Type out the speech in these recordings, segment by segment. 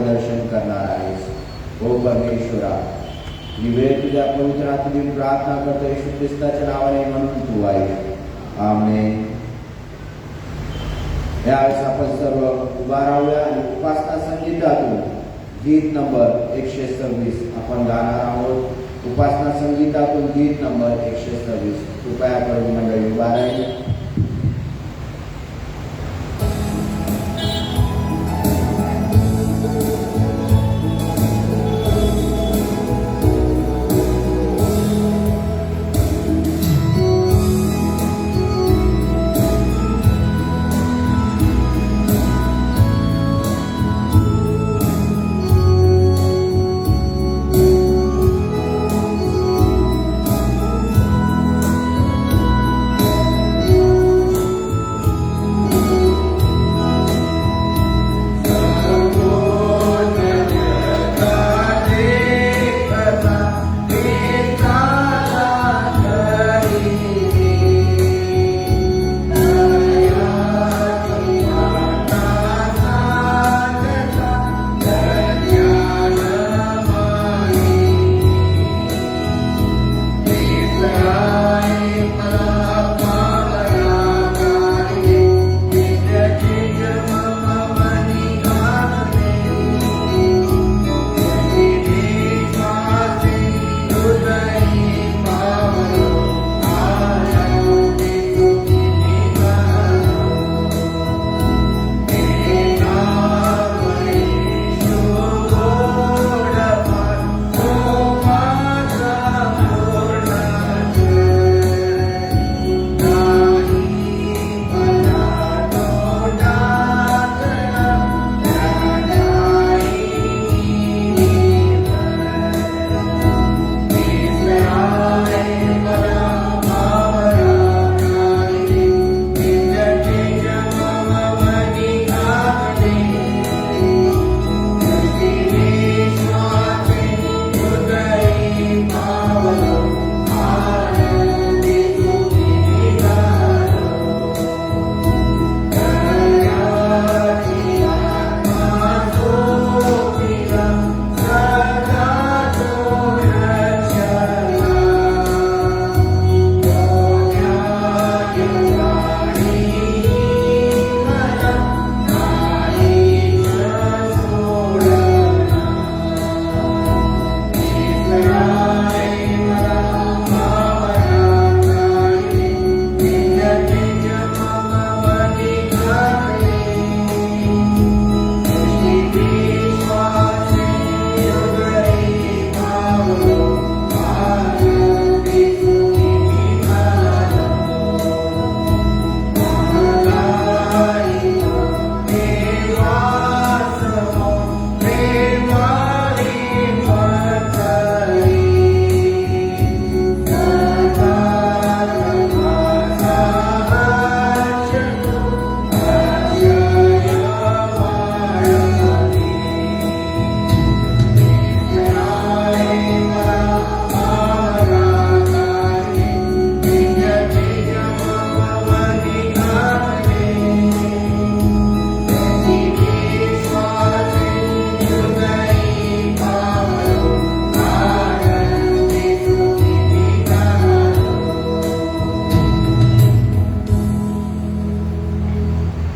मार्गदर्शन करणार आहेस. हो परमेश्वरा, मी वेळ तुझ्या पवित्र हातून प्रार्थना करतो येशू ख्रिस्ताच्या नावाने, म्हणून तू आहे. आमेन. यावेळेस आपण सर्व उभा राहूया आणि उपासना संगीतातून गीत नंबर 126 आपण गाणार आहोत. उपासना संगीतातून गीत नंबर 126. कृपया करून मंडळी उभा राहील.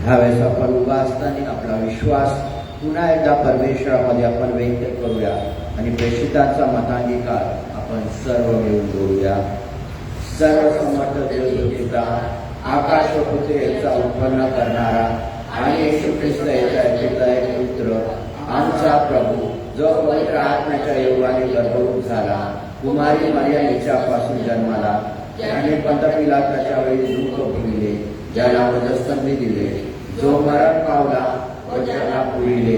ह्यावेळेस आपण उभा असताना आपला विश्वास पुन्हा एकदा परमेश्वरामध्ये आपण व्यक्त करूया आणि प्रेषितांचा मतांगीकार आपण सर्व मिळून बोलूया. सर्व समर्थ देव पिता, आकाश व पृथ्वी याचा उत्पन्न करणारा आणि येशू ख्रिस्त याचा एक पुत्र, आमचा प्रभू, जो पवित्र आत्म्याच्या योगाने गर्भरूप झाला, कुमारी मरिया हिच्यापासून जन्माला, त्याने पंत पिलाताच्या वेळी दुःख भोगले, ज्याला वधस्तंभी दिले, जो मरण पावला व त्याला पुरिले,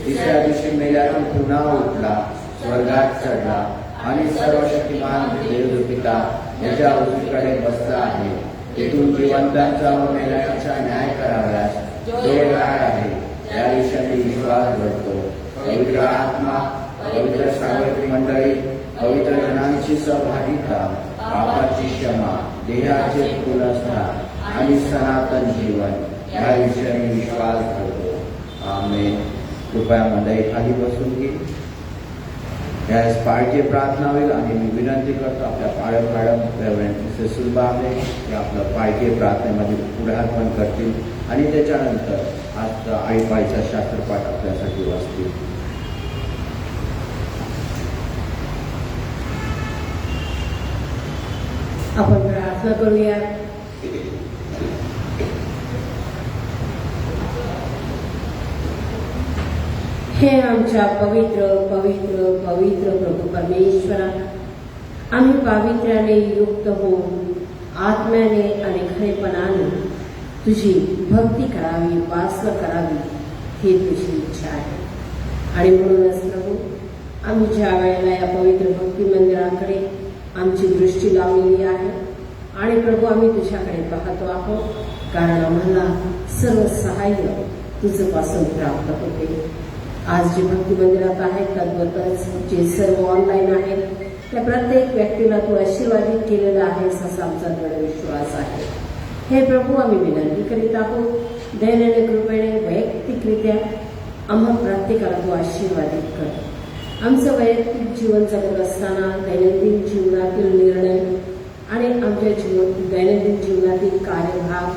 तिसऱ्या दिवशी मेल्यातून पुन्हा उठला, स्वर्गात चढला आणि सर्वशक्तिमान देव पिता याच्या उजवीकडे बसला आहे. तेथून जिवंतांचा व मेल्याचा न्याय करावयास जो येणार आहे, त्या दिवशी विश्वास धरतो. पवित्र आत्मा, पवित्र सार्वत्रिक मंडळी, पवित्र जनांची सहभागिता, पापाची क्षमा, देहाचे पुनरुत्थान आणि सनातन जीवन या विषयी विश्वास धरतो. आमेन. कृपया मंडळी खाली बसून घे. यावेळेस पाळीची प्रार्थना होईल आणि मी विनंती करतो आपल्या पाळक मॅडम रेव्हरंड सुलभा आहे ते आपलं पाळीची प्रार्थनेमध्ये पुढारपण करतील आणि त्याच्यानंतर आजचा आईपाईचा शास्त्रपाठ आपल्यासाठी वाचतील. आपण प्रार्थना करूया. हे आमच्या पवित्र पवित्र पवित्र प्रभू परमेश्वरा, आम्ही पावित्र्याने युक्त होऊन आत्म्याने आणि खरेपणाने तुझी भक्ती करावी, उपासना करावी ही तुझी इच्छा आहे. आणि म्हणूनच प्रभू, आम्ही ज्या वेळेला या पवित्र भक्ती मंदिराकडे आमची दृष्टी लावलेली आहे आणि प्रभू आम्ही तुझ्याकडे पाहतो आहोत, कारण आम्हाला सर्व सहाय्य तुझपासून प्राप्त होते. आज जे भक्ती मंदिरात आहेत तद्वतच जे सर्व ऑनलाईन आहेत त्या प्रत्येक व्यक्तीला तू आशीर्वादित केलेला आहेस असा आमचा दृढ विश्वास आहे. हे प्रभू, आम्ही विनंती करीत आहोत, दयेने कृपेने वैयक्तिकरित्या आम्हा प्रत्येकाला तू आशीर्वादित कर. आमचं वैयक्तिक जीवन जगत असताना दैनंदिन जीवनातील निर्णय आणि आमच्या दैनंदिन जीवनातील कार्यभाग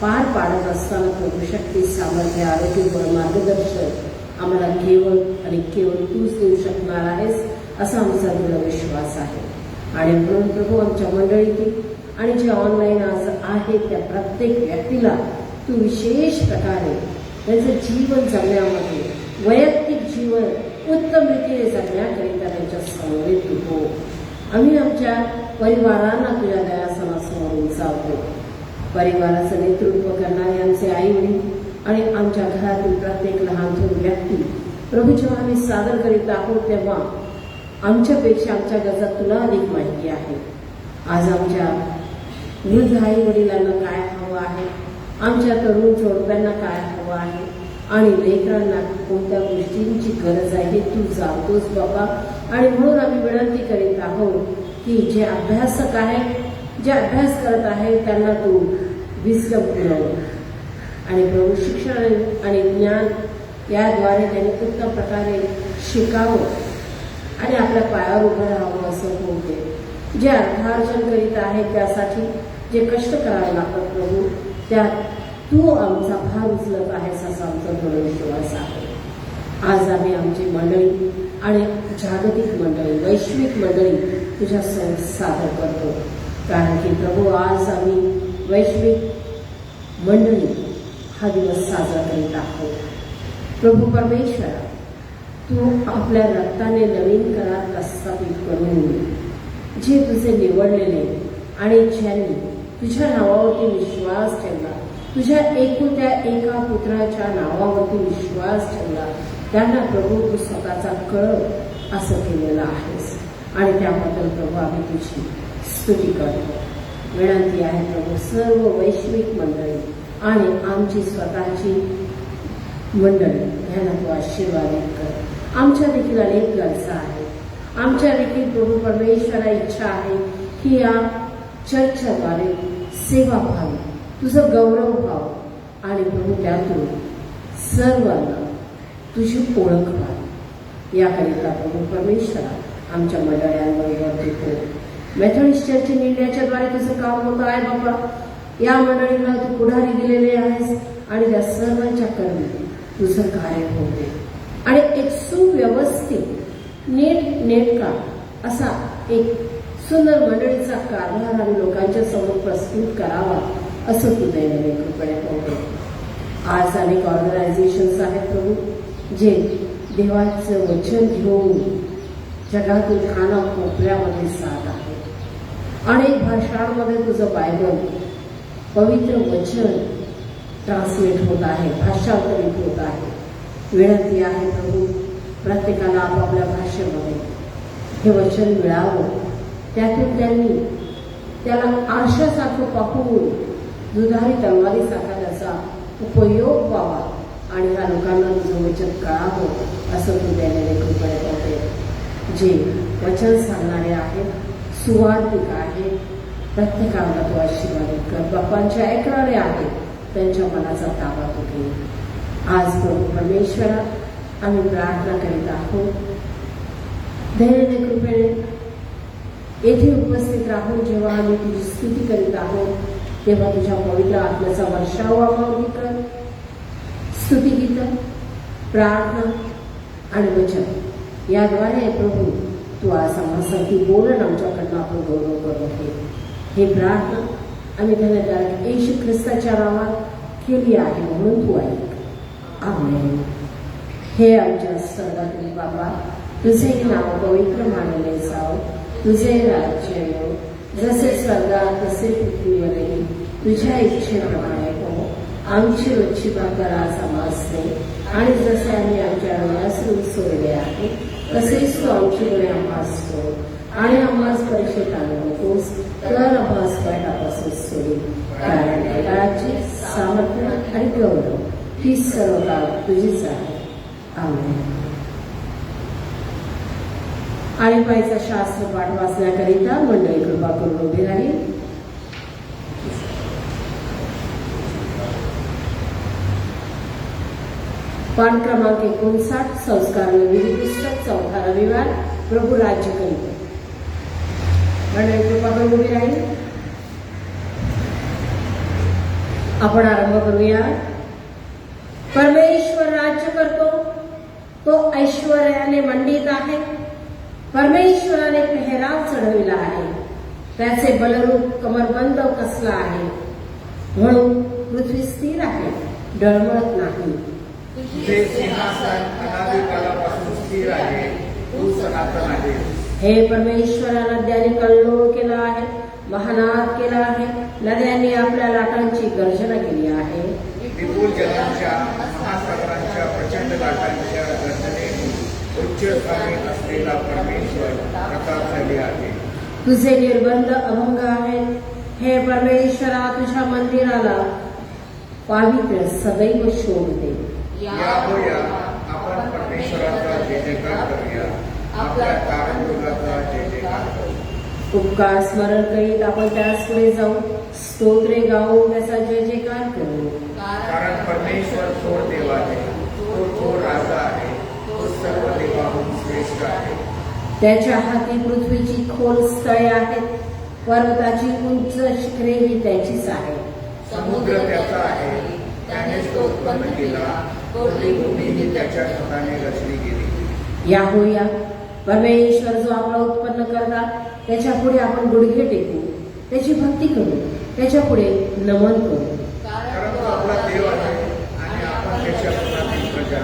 पार पाडत असताना प्रभू शक्ती, सामर्थ्य, आरोग्य, मार्गदर्शन आम्हाला केवळ आणि केवळ तूच देऊ शकणार आहेस असा आमचा दृढ विश्वास आहे. आणि म्हणून प्रभू, आमच्या मंडळीतील आणि जे ऑनलाईन आज आहेत त्या प्रत्येक व्यक्तीला तू विशेष प्रकारे त्यांचं जीवन जगण्यामध्ये, वैयक्तिक जीवन उत्तम रीतीने जगण्याकरिता त्यांच्या समवेत हो. आम्ही आमच्या परिवारांना तुझ्या दयासनासमोर उंचावतो. परिवाराचं नेतृत्व करणारे आमचे आई वडील आणि आमच्या घरातील प्रत्येक लहान थोर व्यक्ती प्रभू, जेव्हा आम्ही सादर करीत आहोत तेव्हा आमच्यापेक्षा आमच्या गरजा तुला अधिक माहिती आहे. आज आमच्या वृद्ध आई वडिलांना काय हवं आहे, आमच्या तरुण जोडप्यांना काय हवं आहे आणि लेकरांना कोणत्या गोष्टींची गरज आहे हे तू जाणतोस बाबा. आणि म्हणून आम्ही विनंती करीत आहोत की जे अभ्यासक आहेत, जे अभ्यास करत आहेत त्यांना तू विस्डम पुरव आणि प्रभू शिक्षण आणि ज्ञान याद्वारे त्यांनी उत्तम प्रकारे शिकावं आणि आपल्या पायावर उभं राहावं असं होते. जे अर्थार्जन करीत आहेत त्यासाठी जे कष्ट करावे लागतात प्रभू, त्यात तू आमचा भार उचलत आहेस असा आमचा दृढ विश्वास आहे. आज आम्ही आमची मंडळी आणि जागतिक मंडळी, वैश्विक मंडळी तुझ्या समोर सादर करतो, कारण की प्रभू आज आम्ही वैश्विक मंडळी हा दिवस साजरा करीत आहोत. प्रभू परमेश्वरा, तू आपल्या रक्ताने नवीन करार प्रस्थापित करून जे तुझे निवडलेले आणि ज्यांनी तुझ्या नावावरती विश्वास ठेवला, तुझ्या एकुलत्या एका पुत्राच्या नावावरती विश्वास ठेवला, त्यांना प्रभू तू स्वतःचा कळप असं केलेलं आहेस आणि त्याबद्दल प्रभू आम्ही तुझी स्तुती करतो. विनंती आहे प्रभू, सर्व वैश्विक मंडळी आणि आमची स्वतःची मंडळी ह्यांना तू आशीर्वादित कर. आमच्या देखील अनेक गरजा आहेत. आमच्या देखील प्रभू परमेश्वरा इच्छा आहे की या चर्चद्वारे सेवा व्हावी, तुझं गौरव व्हावं आणि प्रभू त्यातून सर्वांना तुझी ओळख व्हावी. याकरिता प्रभू परमेश्वरा आमच्या मंडळांबरोबर तू मेथडिस्ट चर्च इंडियाच्याद्वारे तुझं काम होतं आहे बाबा. या मंडळीला तू पुढारी दिलेले आहेस आणि त्या सर्वांच्या कर्मी तुझं कार्य होते आणि एक सुव्यवस्थित नेटका असा एक सुंदर मंडळीचा कारभार आणि लोकांच्या समोर प्रस्तुत करावा असं तू दयेने कृपेने होते. आज अनेक ऑर्गनायझेशन्स आहेत प्रभू, जे देवाचं वचन घेऊन जगातील कानाकोपऱ्यामध्ये जात आहेत. अनेक भाषांमध्ये तुझं बायबल, पवित्र वचन ट्रान्सलेट होत आहे, भाषांतरित होत आहे. विनंती आहे प्रभू, प्रत्येकाला आपापल्या भाषेमध्ये हे वचन मिळावं, त्यातून त्यांनी त्याला आरशासारखं पाहून दुधारी तलवारीसारखा त्याचा उपयोग व्हावा आणि ह्या लोकांना तुझं वचन कळावं असं तू द्यायला कृपया होते. जे वचन सांगणारे आहेत, सुवार्तिक आहेत, प्रत्येकाला तो आशीर्वादित कर. बापांचे ऐकणारे आहेत, त्यांच्या मनाचा ताबा तू घे. आज प्रभू परमेश्वरा आम्ही प्रार्थना करीत आहोत. धैर्याने कृपेने येथे उपस्थित राहून जेव्हा आम्ही तुझी स्तुती करीत आहोत तेव्हा तुझ्या पवित्र आत्म्याचा वर्षाव आम्हावर कर. स्तुतिगीत, प्रार्थना आणि वचन याद्वारे प्रभू तू आज आम्हासाठी बोलण आमच्याकडनं आपण गौरव करत आहे. हे प्रार्थना आम्ही धन्यकारक येशू ख्रिस्ताच्या नावात केली आहे म्हणून तू ऐक. आमेन. हे आमच्या स्वर्गातील बाबा, तुझे नाव पवित्र मानले जावो, तुझे राज्य येवो, जसे स्वर्गात तसे पृथ्वीवरही तुझ्या इच्छेप्रमाणे हो. आमची रोजची भाकर आज आम्हास दे, आणि जसे आम्ही आमच्या ऋणासून सोडले आहे तसेच तू आमची ऋणे आम्हास सोड, आणि आम्हास परीक्षेत आणू नकोस, तर आम्हास वाईटापासून सोड. कारण राज्य, सामर्थ्य आणि गौरव ही सर्व काळ तुझीच आहे. आमेन. आळीपाईचा शास्त्र पाठ वाचण्याकरिता मंडळी कृपा करून उभी राहील. पाठ क्रमांक 59, संस्कार विधी पुस्तक, चौथा रविवार. प्रभू राज्य करीत. मंडळी कृपा करून उभी राहील. आपण आरंभ करूया. परमेश्वर राज्य करतो, तो ऐश्वर्याने मंडित आहे. परमेश्वराने पेहराव चढविला आहे, त्याचे बलरूप कमरबंद कसला आहे. म्हणून पृथ्वी स्थिर आहे, डळमळत नाही. तुझे सिंहासन अनादिकालापासून स्थिर आहे, तू सनातन आहे. हे परमेश्वरा, नद्यांनी कल्लोळ केला आहे, महानाद केला आहे. नद्यांनी आपल्या लाटांची गर्जना केली आहे. विपुल जलांच्या, महासागरांच्या प्रचंड लाटांच्या गर्जनेने उच्च स्थानी असलेला परमेश्वर प्रतापशाली आहे. तुझे निर्बंध अभंग आहेत. हे परमेश्वरा, तुझ्या मंदिराला पावित्र्य सदैव शोभते. या होया, आपण परमेश्वराचा जय जयकार करूया, आपल्या तारणमृगाचा जय जयकार करू. उपकार स्मरण करीत आपण त्यास पुढे जाऊ, स्तोत्रे गाऊन त्याचा जय जयकार करू. कारण परमेश्वर थोर देव आहे, तो थोर राजा आहे, तो सर्व देवाहून श्रेष्ठ आहे. त्याच्या हाती पृथ्वीची खोल स्थळे आहेत, पर्वताची उंच शिखरे ही त्याचीच आहे. समुद्र त्याचा आहे, त्यानेच तो उत्पन्न केला, कोरडी भूमीही त्याच्या हाताने रचली गेली. या होया, परमेश्वर जो आपला उत्पन्न करता त्याच्या पुढे आपण गुडघे टेकू, त्याची भक्ती करू, त्याच्या पुढे नमन करू. कारण तो आपला देव आहे आणि आपण त्याच्या हातातील प्रजा,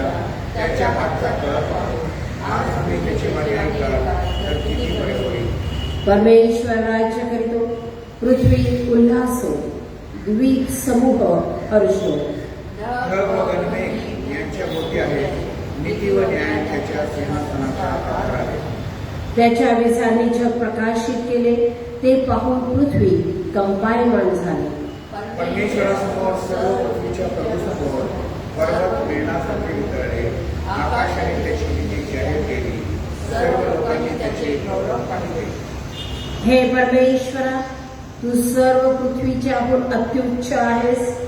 त्याच्या हातचा कळप आहोत. आज आम्ही त्याची वाणी ऐकाल तर किती बरे होईल. परमेश्वर राज्य करीतो, पृथ्वी उल्हासो, द्वीप समूह हर्षो. ढग व गणमेघ यांच्या भोवती आहेत, नीती व न्याय त्याच्या सिंहासनाचा आधार आहे. त्याच्या वेसांनी जग प्रकाशित केले, ते पाहून पृथ्वी कंपायमान झाली. परमेश्वरासमोर सर्व पृथ्वीच्या प्रभूसमोर पर्वत मेणासारखे वितळले. आकाशाने त्याची नीती जाहीर केली, सर्व लोकांनी त्याचे गौरव पाहिले. हे परमेश्वरा, तू सर्व पृथ्वीच्याहून अत्युच्च आहेस.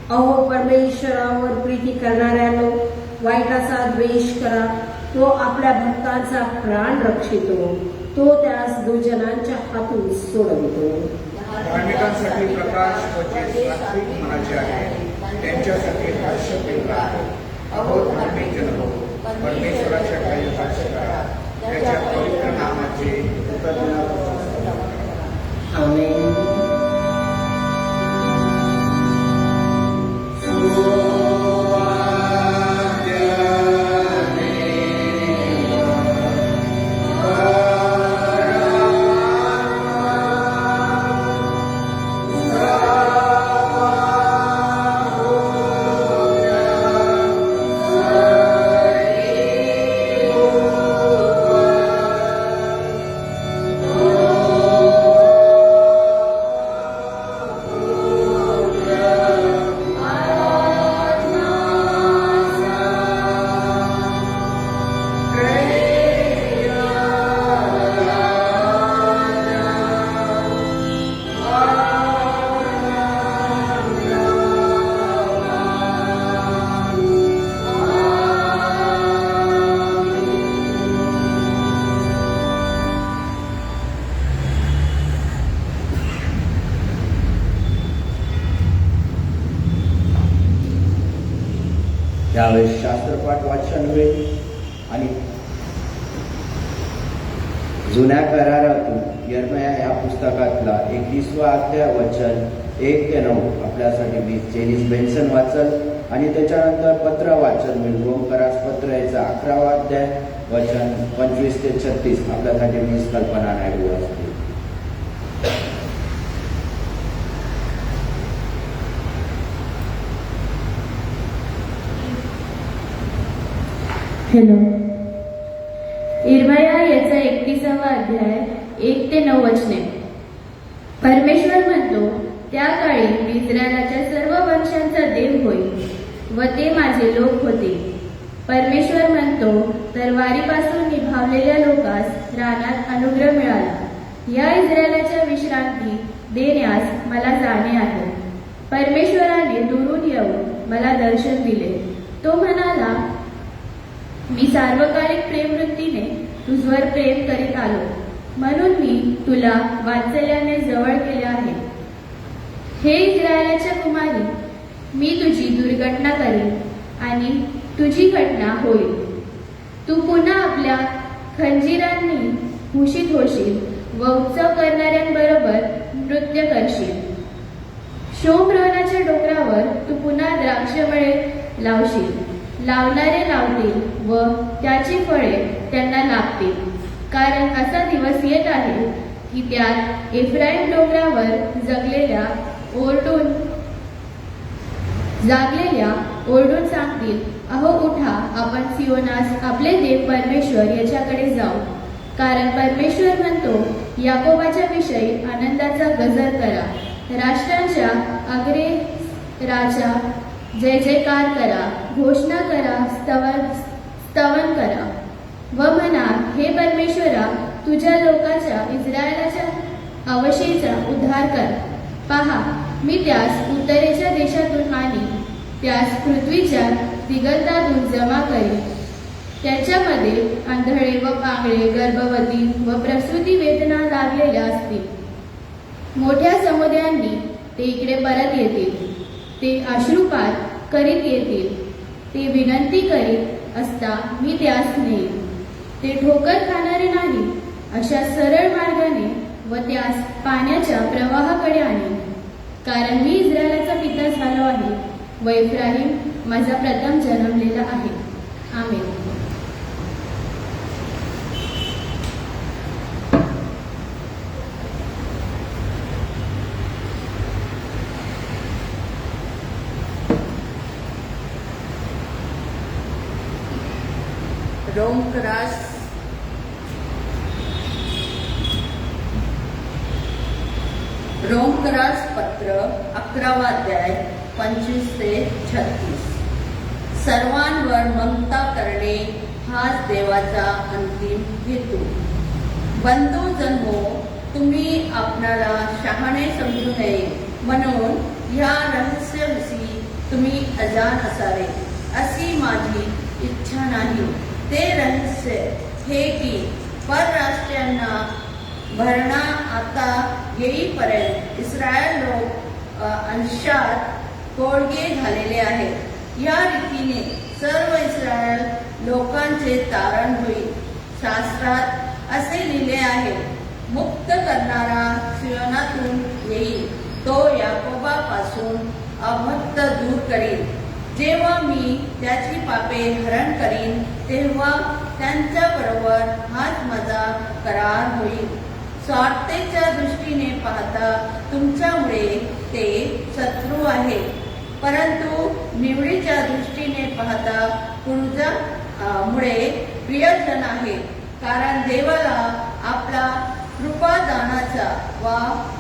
अहो परमेश्वरावर प्रीती करणाऱ्यानो, वाईटाचा द्वेष करा. तो आपल्या भक्तांचा प्राण रक्षितो, तो त्यास दुर्जनांच्या हातून सोडवितो. धार्मिकांसाठी प्रकाश व जे सात्विक मनाचे आहे, त्यांच्यासाठी हर्ष केला आहे. अहो धार्मिक जन हो, परमेश्वराच्या काही हर्ष करा, त्याच्या पवित्र नामाचे कृतज्ञता. आमेन. Oh त्यावेळेस शास्त्रपाठ वाचन होईल आणि जुन्या करारातून यर्मया या पुस्तकातला 31वा अध्याय वचन 1 ते 9 आपल्यासाठी मी जेनिस बेन्सन वाचल आणि त्याच्यानंतर पत्र वाचन मी रोमकरास पत्र याचा 11वा अध्याय वचन 25 ते 36 आपल्यासाठी मी कल्पना नायडू वाचते. हॅलो. इर्मया याचा 31वा अध्याय 1 ते 9 वचने. परमेश्वर म्हणतो, त्या काळी मी इस्रायलाच्या सर्व वंशांचा देव होईल व ते माझे लोक होते. परमेश्वर म्हणतो, तर वारीपासून निभावलेल्या लोकास रानात अनुग्रह मिळाला. या इस्रायलाच्या विश्रांती देण्यास मला जाणे आहे. परमेश्वराने दुरून येऊन मला दर्शन दिले. तो म्हणाला, मी सार्वकालिक प्रेमवृत्तीने तुझवर प्रेम करीत आलो, म्हणून मी तुला वात्सल्याने जवळ केले आहे. हे इस्रायलाच्या कुमारी, मी तुझी दुर्घटना करीन आणि तुझी घटना होईल. तू पुन्हा आपल्या खंजीरांनी भूषित होशील व उत्सव करणाऱ्यांबरोबर नृत्य करशील. शोभरवनाच्या डोंगरावर तू पुन्हा द्राक्षमळे लावशील. लावणारे लावतील व त्याची फळे त्यांना लाभतील. कारण असा दिवस येत आहे की त्यात एफ्राईम डोंगरावर जागलेल्या ओरडून सांगतील, अहो उठा, आपण सियोनास आपले देव परमेश्वर याच्याकडे जाऊ. कारण परमेश्वर म्हणतो, याकोबाच्या विषयी आनंदाचा गजर करा. राष्ट्रांच्या अग्रेराच्या जय जयकार करा, घोषणा करा, स्तवन करा व म्हणा, हे परमेश्वरा, तुझ्या लोकाच्या इस्रायलाच्या अवशेचा उद्धार कर. पहा, मी त्यास उत्तरेच्या देशातून आणि त्यास पृथ्वीच्या दिगंतातून जमा करीन. त्याच्यामध्ये आंधळे व पांगळे, गर्भवती व प्रसूती वेदना लागलेल्या असतील. मोठ्या समुदायांनी ते इकडे परत येतील. ते अश्रुपात करीत येतील. ते विनंती करीत असता मी त्यास नेईन. ते ठोकर खाणारे नाही, अशा सरळ मार्गाने व त्यास पाण्याच्या प्रवाहाकडे आणीन. कारण मी इस्रायलाचा पिता झालो आहे व इफ्राहीम माझा प्रथम जन्मलेला आहे. आमेन. रोमकरास पत्र 11वा अध्याय 25 ते 36. सर्वांवर ममता करणे हाच देवाचा अंतिम हेतू. बंधू जन्मो, तुम्ही आपणाला शहाणे समजू नये म्हणून ह्या रहस्याविषयी तुम्ही अजाण असावे अशी माझी इच्छा नाही. ते रहस्य हे की परराष्ट्रीयांना भरणा आता येईपर्यंत इस्रायल लोक अंशात कोळगे झालेले आहेत. या रीतीने सर्व इस्रायल लोकांचे तारण होईल. शास्त्रात असे लिहिले आहे, मुक्त करणारा सियोनातून येईल. तो याकोबापासून अभक्त दूर करील. जेव्हा मी त्याची पापे हरण करीन, तेव्हा त्यांच्या बरोबर हाच माझा करार होईल. स्वार्थेच्या दृष्टीने पाहता तुमच्यामुळे ते शत्रू आहे, परंतु निवडीच्या दृष्टीने पाहता मुळे प्रियजन आहे. कारण देवाला आपला कृपादानाचा वा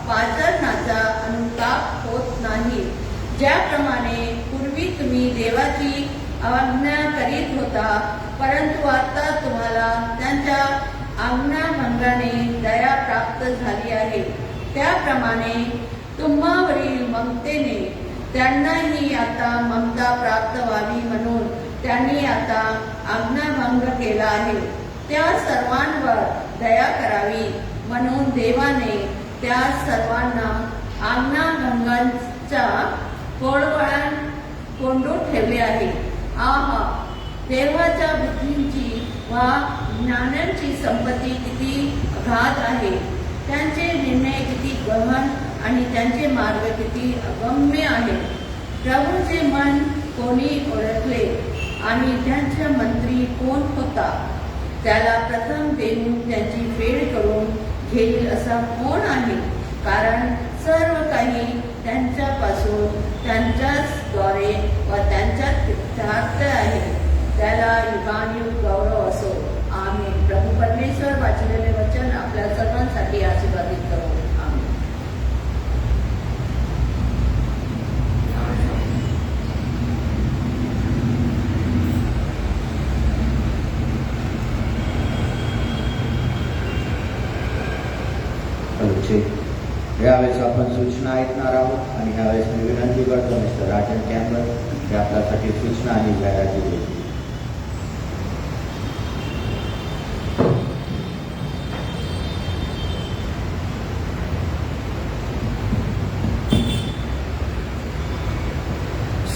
पाचरणाचा अनुताप होत नाही. ज्याप्रमाणे पूर्वी तुम्ही देवाची आज्ञा करीत होता, परंतु आता तुम्हाला त्यांच्या आज्ञाभंगाने दया प्राप्त झाली आहे. त्याप्रमाणे तुम्हावरील ममतेने त्यांनाही आता ममता प्राप्त व्हावी म्हणून त्यांनी आता आज्ञाभंग केला आहे. त्या सर्वांवर दया करावी म्हणून देवाने त्या सर्वांना आज्ञाभंगांच्या कोंडून ठेवले आहे. आहा, देवाच्या बुद्धींची वा ज्ञानांची संपत्ती किती अगाध आहे, त्यांचे निर्णय किती गहन आणि त्यांचे मार्ग किती अगम्य आहेत. प्रभूचे मन कोणी ओळखले आणि त्यांचा मंत्री कोण होता? त्याला प्रथम देऊन त्यांची फेड करून घेईल असा कोण आहे? कारण सर्व काही त्यांच्यापासून, त्यांच्याचद्वारे व त्यांच्यात आहे. त्याला युगानुयुग गौरव असो. आम्ही प्रभू परमेश्वर वाचलेले वचन आपल्या सर्वांसाठी आशीर्वादित करू. आमीन. यावेळेस आपण सूचना ऐकणार आहोत आणि यावेळेस मी विनंती करतो मिस्टर राजन कॅम्बर हे आपल्यासाठी सूचना आणि जाहिराती देतील.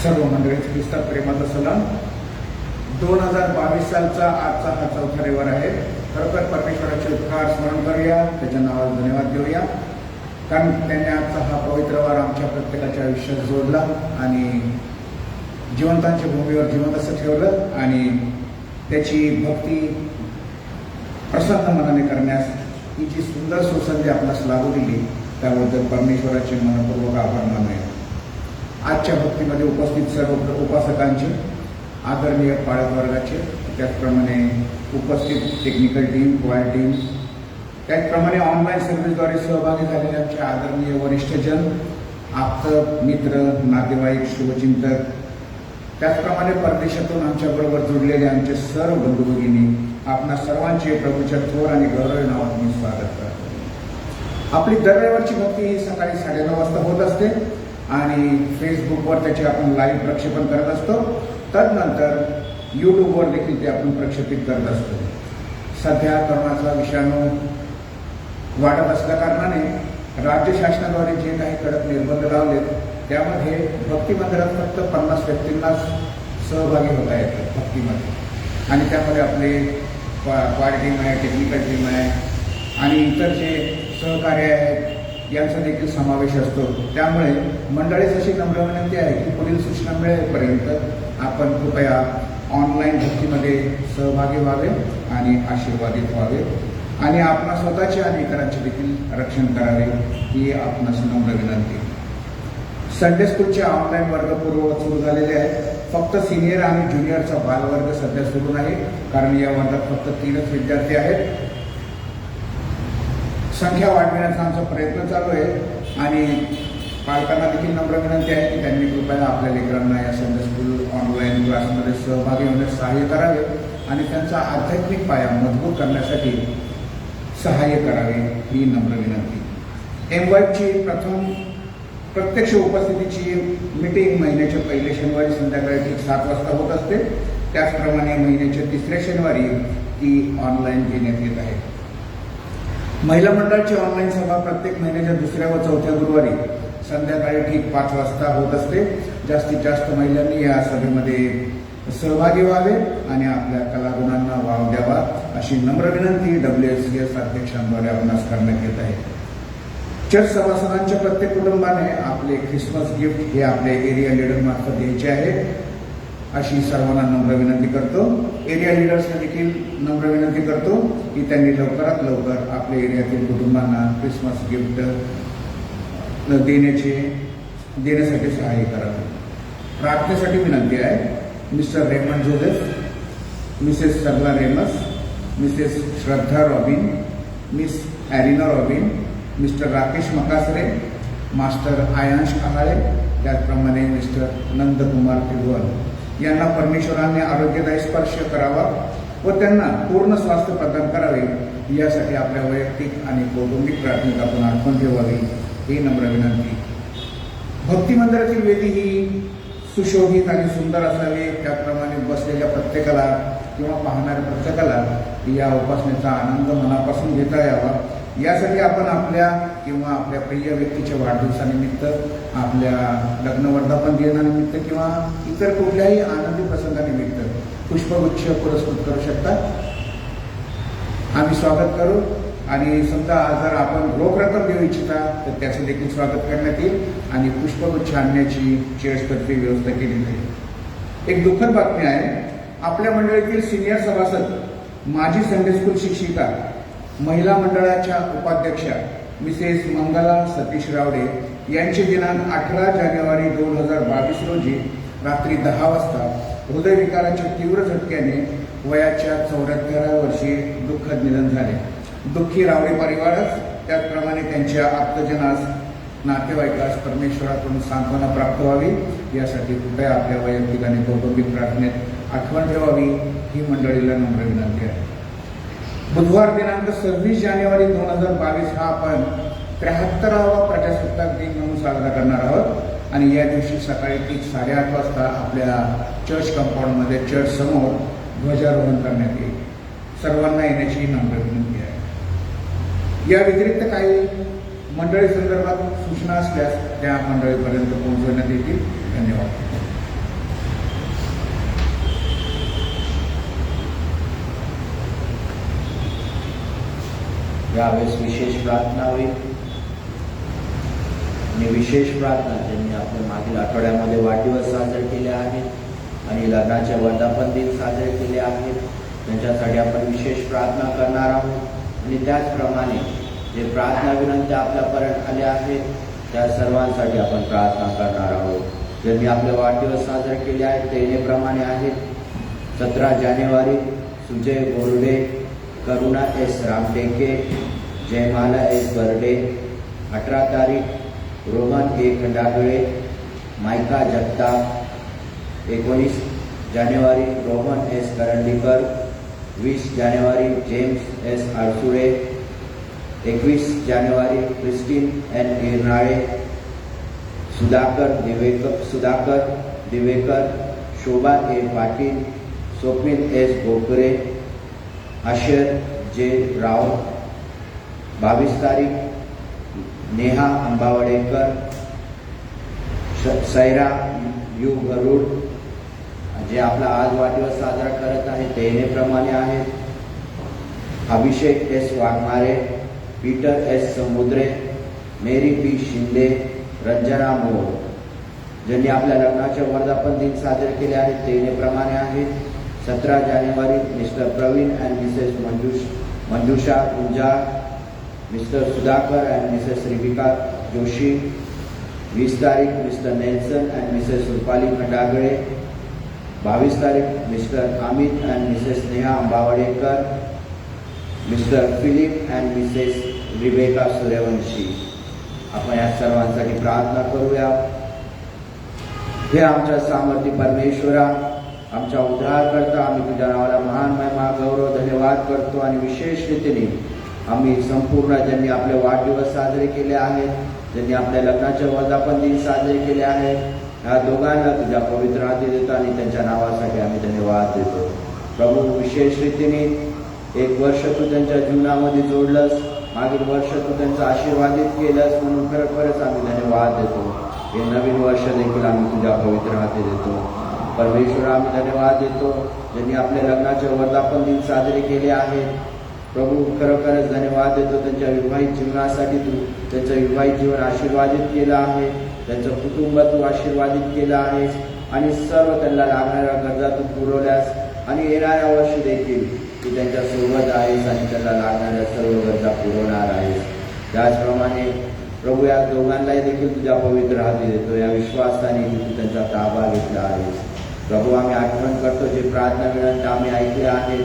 सर्व मंडळींचे ख्रिस्तात प्रेमाचा सलाम. 2022 सालचा आजचा हा चौथा रविवार आहे. खरोखर परमेश्वराचे उपकार स्मरण करूया, त्याच्या नावाला धन्यवाद देऊया, कारण त्यांनी आजचा हा पवित्र वार आमच्या प्रत्येकाच्या आयुष्यात जोडला आणि जिवंतांच्या भूमीवर जिवंत असं ठेवलं आणि त्याची भक्ती प्रसन्न मनाने करण्यास ही जी सुंदर सुसंधी आपणास लागू दिली त्याबद्दल परमेश्वराचे मनपूर्वक आभार मानूया. आजच्या भक्तीमध्ये उपस्थित सर्व उपासकांचे, आदरणीय पाळक वर्गाचे, त्याचप्रमाणे उपस्थित टेक्निकल टीम, क्वायर टीम, त्याचप्रमाणे ऑनलाईन सर्व्हिसद्वारे सहभागी झालेले आमचे आदरणीय वरिष्ठजन, आप्त मित्र, नातेवाईक, शुभचिंतक, त्याचप्रमाणे परदेशातून आमच्याबरोबर जुडलेले आमचे सर्व बंधू भगिनी, आपणा सर्वांचे प्रभूच्या थोर आणि गौरव नावात मी स्वागत करतो. आपली दर रविवारची भक्ती ही सकाळी 9:30 वाजता होत असते आणि फेसबुकवर त्याचे आपण लाईव्ह प्रक्षेपण करत असतो. तदनंतर यूट्यूबवर देखील ते आपण प्रक्षेपित करत असतो. सध्या करोनाचा विषाणू वाढत असल्या कारणाने राज्य शासनाद्वारे जे काही कडक निर्बंध लावलेत त्यामध्ये भक्ती मंदिरात फक्त 50 व्यक्तींनाच सहभागी होता येतं भक्तीमध्ये आणि त्यामध्ये आपले क्वाड टीम आहे, टेक्निकल टीम आहे आणि इतर जे सहकार्य आहेत यांचा देखील समावेश असतो. त्यामुळे मंडळीच अशी नम्र विनंती आहे की पुढील सूचना मिळेपर्यंत आपण कृपया ऑनलाईन भक्तीमध्ये सहभागी व्हावे आणि आशीर्वादित व्हावे आणि आपणा स्वतःचे आणि इतरांचे देखील रक्षण करावे ही आपणास नम्र विनंती. संडे स्कूलचे ऑनलाईन वर्ग पूर्ववत सुरू झालेले आहेत. फक्त सिनियर आणि ज्युनियरचा बालवर्ग सध्या सुरू नाही, कारण या वर्गात फक्त 3च विद्यार्थी आहेत. संख्या वाढविण्याचा आमचा प्रयत्न चालू आहे आणि पालकांना देखील नम्र विनंती आहे की त्यांनी कृपया आपल्या लेकरांना या संडे स्कूल ऑनलाईन क्लासमध्ये सहभागी होण्यास सहाय्य करावे आणि त्यांचा आध्यात्मिक पाया मजबूत करण्यासाठी सहाय्य करावे ही नम्र विनंती. एमवायची प्रत्यक्ष उपस्थितीची मीटिंग महिन्याच्या पहिल्या शनिवारी संध्याकाळी ठीक 7 वाजता होत असते. त्याचप्रमाणे महिन्याच्या 3ऱ्या शनिवारी ती ऑनलाईन घेण्यात येत आहे. महिला मंडळाची ऑनलाईन सभा प्रत्येक महिन्याच्या 2ऱ्या व 4थ्या गुरुवारी संध्याकाळी ठीक 5 वाजता होत असते. जास्तीत जास्त महिलांनी या सभेमध्ये सहभागी व्हावे आणि आपल्या कलागुणांना वाव द्यावा अशी नम्र विनंती WSCS अध्यक्षांद्वारे आपणास करण्यात येत आहे. चर्च सभासदांच्या प्रत्येक कुटुंबाने आपले ख्रिसमस गिफ्ट हे आपले एरिया लीडर मार्फत द्यायचे आहे अशी सर्वांना नम्र विनंती करतो. एरिया लीडर्सना देखील नम्र विनंती करतो की त्यांनी लवकरात लवकर आपल्या एरियातील कुटुंबांना ख्रिसमस गिफ्ट देण्यासाठी सहाय्य करावे. प्रार्थनेसाठी विनंती आहे. Mr Raymond Joseph, Mrs Sarla Remus, Mrs Shraddha Robin, Miss Arina Robin, Mr Rakesh Makasare, Master Ayansh Kahale, त्याचप्रमाणे मिस्टर नंदकुमार किडवल यांना परमेश्वराने आरोग्यदायी स्पर्श करावा व त्यांना पूर्ण स्वास्थ्य प्रदान करावे यासाठी आपल्या वैयक्तिक आणि कौटुंबिक प्रार्थनेत आपण आठवण ठेवावी ही नम्र विनंती. भक्ती मंदिरातील वेदी ही सुशोभित आणि सुंदर असावी. त्याप्रमाणे बसलेल्या प्रत्येकाला किंवा पाहणाऱ्या प्रत्येकाला या उपासनेचा आनंद मनापासून घेता यावा यासाठी आपण आपल्या किंवा आपल्या प्रिय व्यक्तीच्या वाढदिवसानिमित्त, आपल्या लग्न वर्धापन दिनानिमित्त किंवा इतर कुठल्याही आनंदी प्रसंगानिमित्त पुष्पगुच्छ पुरस्कृत करू शकता. आम्ही स्वागत करू आणि समजा जर आपण रोख रक्कम देऊ इच्छिता तर त्याचे देखील स्वागत करण्यात येईल आणि पुष्पगुच्छ आणण्याची चेअर्सतर्फे व्यवस्था केलेली आहे. एक दुःखद बातमी आहे. आपल्या मंडळीतील सिनियर सभासद, माजी संडे स्कूल शिक्षिका, महिला मंडळाच्या उपाध्यक्षा मिसेस मंगला सतीश रावडे यांचे दिनांक 18 जानेवारी 2022 रोजी रात्री 10 वाजता हृदयविकाराच्या तीव्र झटक्याने वयाच्या 74व्या वर्षी दुःखद निधन झाले. दुःखी रावडे परिवारच, त्याचप्रमाणे त्यांच्या आप्तजनास, नातेवाईकास परमेश्वराकडून सांत्वना प्राप्त व्हावी यासाठी कृपया आपल्या वैयक्तिक आणि कौटुंबिक प्रार्थनेत आठवण ठेवावी ही मंडळीला नम्र विनंती आहे. बुधवार दिनांक 26 जानेवारी 2022 हा आपण 73वा प्रजासत्ताक दिन म्हणून साजरा करणार आहोत आणि या दिवशी सकाळी ठीक 8:30 वाजता आपल्या चर्च कंपाऊंडमध्ये चर्च समोर ध्वजारोहण करण्यात येईल. सर्वांना येण्याची नम्र विनंती आहे. या व्यतिरिक्त काही मंडळी संदर्भात सूचना असल्यास त्या मंडळीपर्यंत पोहोचवण्यात येतील. धन्यवाद. यावेळेस विशेष प्रार्थना होईल आणि विशेष प्रार्थना ज्यांनी आपल्या मागील आठवड्यामध्ये वाढदिवस साजरे केले आहेत आणि लग्नाचे वर्धापन दिन साजरे केले आहेत त्यांच्यासाठी आपण विशेष प्रार्थना करणार आहोत. आणि त्याचप्रमाणे जे प्रार्थना विनंत्या आपल्यापर्यंत आल्या आहेत त्या सर्वांसाठी आपण प्रार्थना करणार आहोत. ज्यांनी आपले वाढदिवस साजरे केले आहेत ते येण्याप्रमाणे आहेत. 17 जानेवारी सुजय बोर्डे, करुणा एस रामटेके, जयमाला एस बर्डे. 18 तारीख रोहन ए खंडागळे, मायका जगताप. 19 जानेवारी रोहन एस करंडीकर. 20 जानेवारी जेम्स एस आळसुळे. 21 जानेवारी क्रिस्टीन एन इरनाळे. सुधाकर दिवेकर, शोभा ए पाटील, स्वप्नील एस गोखरे, आशर जे राव. 22 तारीख नेहा अंबावडेकर, सैरा यू गरुड. जे आपला आज वाढदिवस साजरा करत आहेत ते येण्याप्रमाणे आहेत. Abhishek S Waghmare, Peter S Samudre, Mary P Shinde, Ranjana More. ज्यांनी आपल्या लग्नाचे वर्धापन दिन साजरे केले आहेत ते येण्याप्रमाणे आहेत. 17 जानेवारी Mr Pravin and Mrs Manjusha Gunjal, Mr Sudhakar and Mrs Rebecca Joshi. 20 तारीख Mr Nelson and Mrs Rupali Khandagale. 22 तारीख Mr Amit and Mrs Neha Ambavadekar, Mr Philip and Mrs Rebecca Suryavanshi. आपण या सर्वांसाठी प्रार्थना करूया. हे आमच्या सामर्थ्य परमेश्वरा, आमच्या उद्धारकर्ता, आम्ही तुझ्या नावाला महान महिमा गौरव धन्यवाद करतो आणि विशेष रीतीने आम्ही संपूर्ण ज्यांनी आपले वाढदिवस साजरे केले आहेत, ज्यांनी आपल्या लग्नाचे वर्धापन दिन साजरे केले आहेत, ह्या दोघांना तुझ्या पवित्र हाती देतो आणि त्यांच्या नावासाठी आम्ही धन्यवाद देतो. प्रभू, विशेष रीतीने एक वर्ष तू त्यांच्या जीवनामध्ये जोडलंस, मागील वर्ष तू त्यांचं आशीर्वादित केलंस म्हणून खरोखरच आम्ही धन्यवाद देतो. हे नवीन वर्ष देखील आम्ही तुझ्या पवित्र हाती देतो. परमेश्वर, आम्ही धन्यवाद देतो ज्यांनी आपल्या लग्नाचे वर्धापन दिन साजरे केले आहेत. प्रभू, खरोखरच धन्यवाद देतो त्यांच्या विवाहित जीवनासाठी. तू त्यांचं विवाहित जीवन आशीर्वादित केलं आहे, त्यांचं कुटुंब तू आशीर्वादित केलं आहेस आणि सर्व त्यांना लागणाऱ्या गरजा तू पुरवल्यास आणि येणाऱ्या वर्षी देखील तू त्यांच्या सोबत आहेस आणि त्यांना लागणाऱ्या सर्व गरजा पुरवणार आहेस. त्याचप्रमाणे प्रभू, या दोघांनाही देखील तुझ्या पवित्र हाती देतो. या विश्वासाने तू त्यांचा ताबा घेतला आहेस. प्रभू, आम्ही आठवण करतो जे प्रार्थना विनंती आम्ही ऐकले आहेत,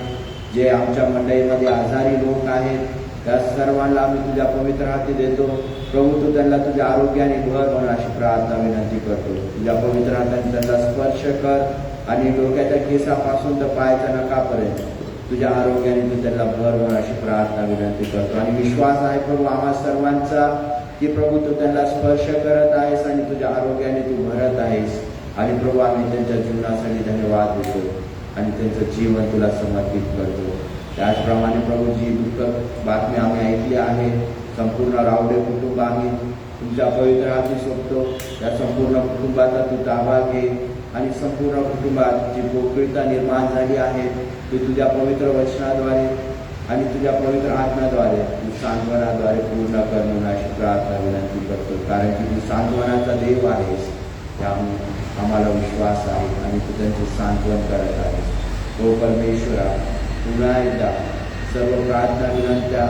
जे आमच्या मंडळीमध्ये आजारी लोक आहेत, त्या सर्वांना आम्ही तुझ्या पवित्र हाती देतो. प्रभू, तू त्यांना तुझ्या आरोग्याने भर म्हणून अशी प्रार्थना विनंती करतो. तुझ्या पवित्र हाताने त्यांना स्पर्श कर आणि डोक्याच्या केसापासून तर पायाच्या नखापर्यंत तुझ्या आरोग्याने तू त्यांना भर म्हणून अशी प्रार्थना विनंती करतो. आणि विश्वास आहे प्रभू आम्हा सर्वांचा की प्रभू तू त्यांना स्पर्श करत आहेस आणि तुझ्या आरोग्याने तू भरत आहेस. आणि प्रभू, आम्ही त्यांच्या जीवनासाठी धन्यवाद देतो आणि त्यांचं जीवन तुला समर्पित करतो. त्याचप्रमाणे प्रभूजी दुःख बातमी आम्ही ऐकली आहे. संपूर्ण रावडे कुटुंब आम्ही तुमच्या पवित्र हाती सोडतो. त्या संपूर्ण कुटुंबाचा तू ताबा घे आणि संपूर्ण कुटुंबात जी पोकळीता निर्माण झाली आहे ती तुझ्या पवित्र वचनाद्वारे आणि तुझ्या पवित्र आत्म्याद्वारे तू सांत्वनाद्वारे पूर्ण कर म्हणून अशी प्रार्थना विनंती करतो. कारण की तू सांत्वनाचा देव आहेस, त्यामुळे आम्हाला विश्वास आहे आणि तू त्यांचे सांत्वन करत आहेस. तो परमेश्वरा, पुन्हा एकदा सर्व प्रार्थना विनंत्या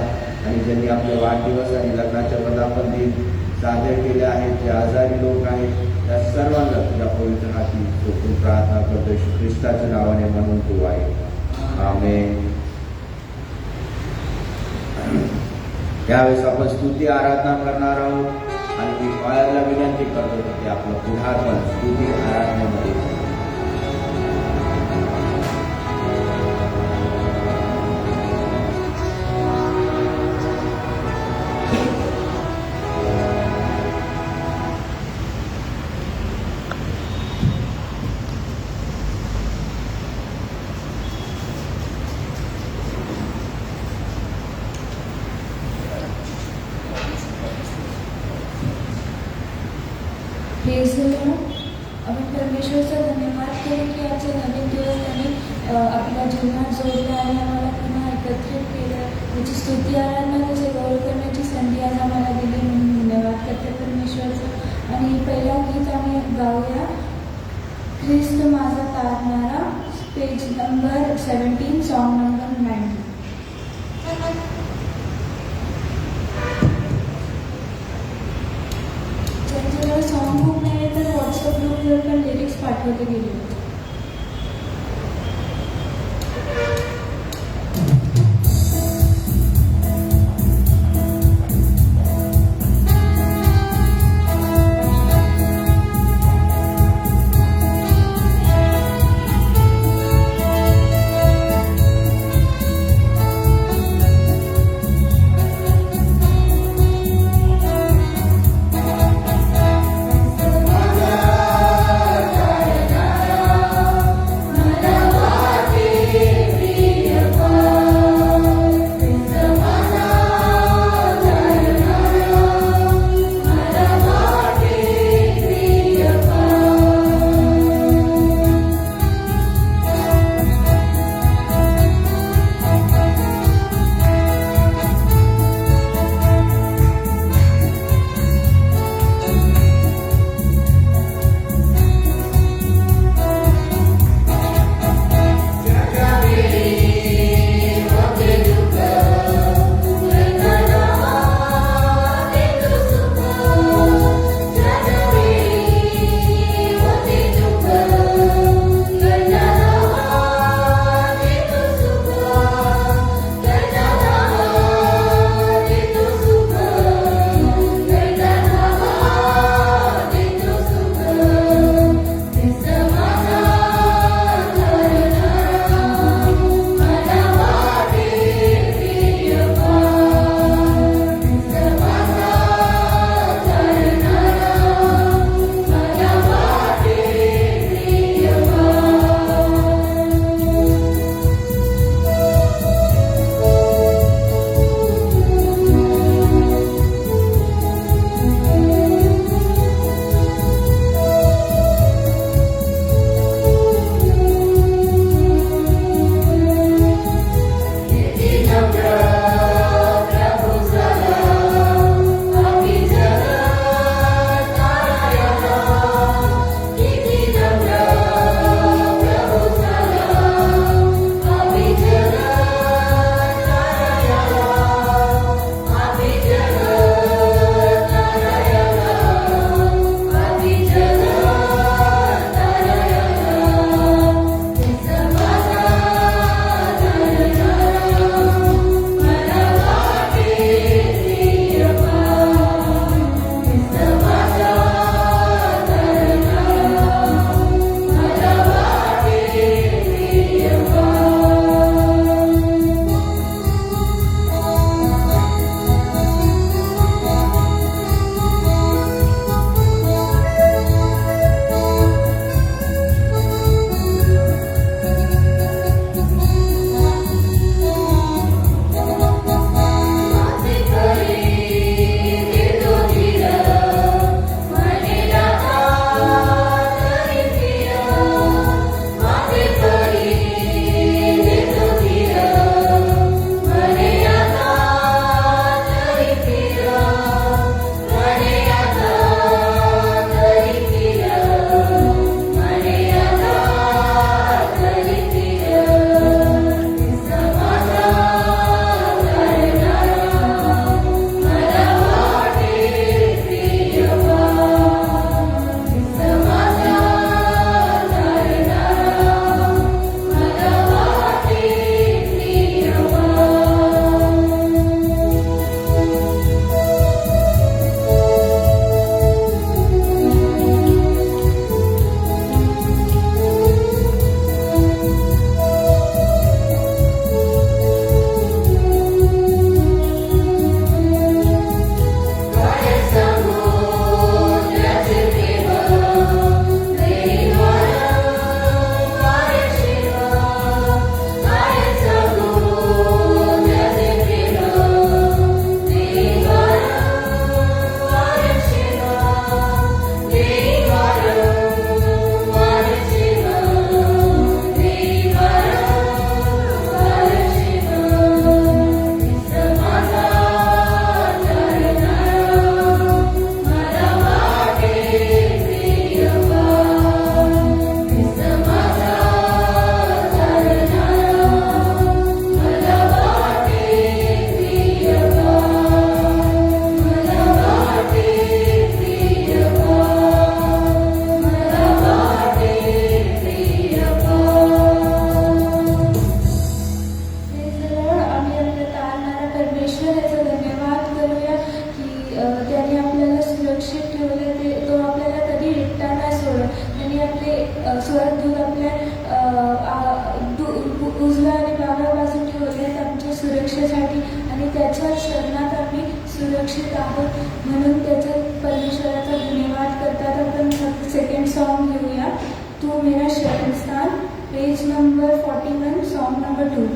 आणि ज्यांनी आपले वाढदिवस आणि लग्नाच्या वर्धापन दिन साजरे केले आहेत, जे आजारी लोक आहेत, त्या सर्वांना तुझ्या पवित्र हाती सोपून प्रार्थना करतो येशू ख्रिस्ताच्या नावाने म्हणून तू आहे. आमेन. यावेळेस आपण स्तुती आराधना करणार आहोत आणि मी पायाला विनंती करतो की आपलं पुढारपण स्तुती आराधनेमध्ये प्रेज द लॉर्ड. आपण परमेश्वरचा धन्यवाद करू की आजचा नवीन दिवस त्यांनी आपल्या जीवनात जोडला आणि आम्हाला पुन्हा एकत्रित केलं. त्याची स्तुती आराधना त्याचे गौरव करण्याची संधी आज आम्हाला दिली म्हणून धन्यवाद करते परमेश्वरचं. आणि पहिला गीत आम्ही गाऊया, ख्रिस्त माझा तारणारा, पेज नंबर 17, सॉन्ग नंबर 9. ज्यांच्याकडे सॉन्ग बुक नाही आहे तर व्हॉट्सअप ग्रुपवर पण लिरिक्स पाठवते गेले. Jaya Jaya सॉन्ग घेऊया. तू मेरा शरणस्थान, पेज नंबर 41, सॉन्ग नंबर 2.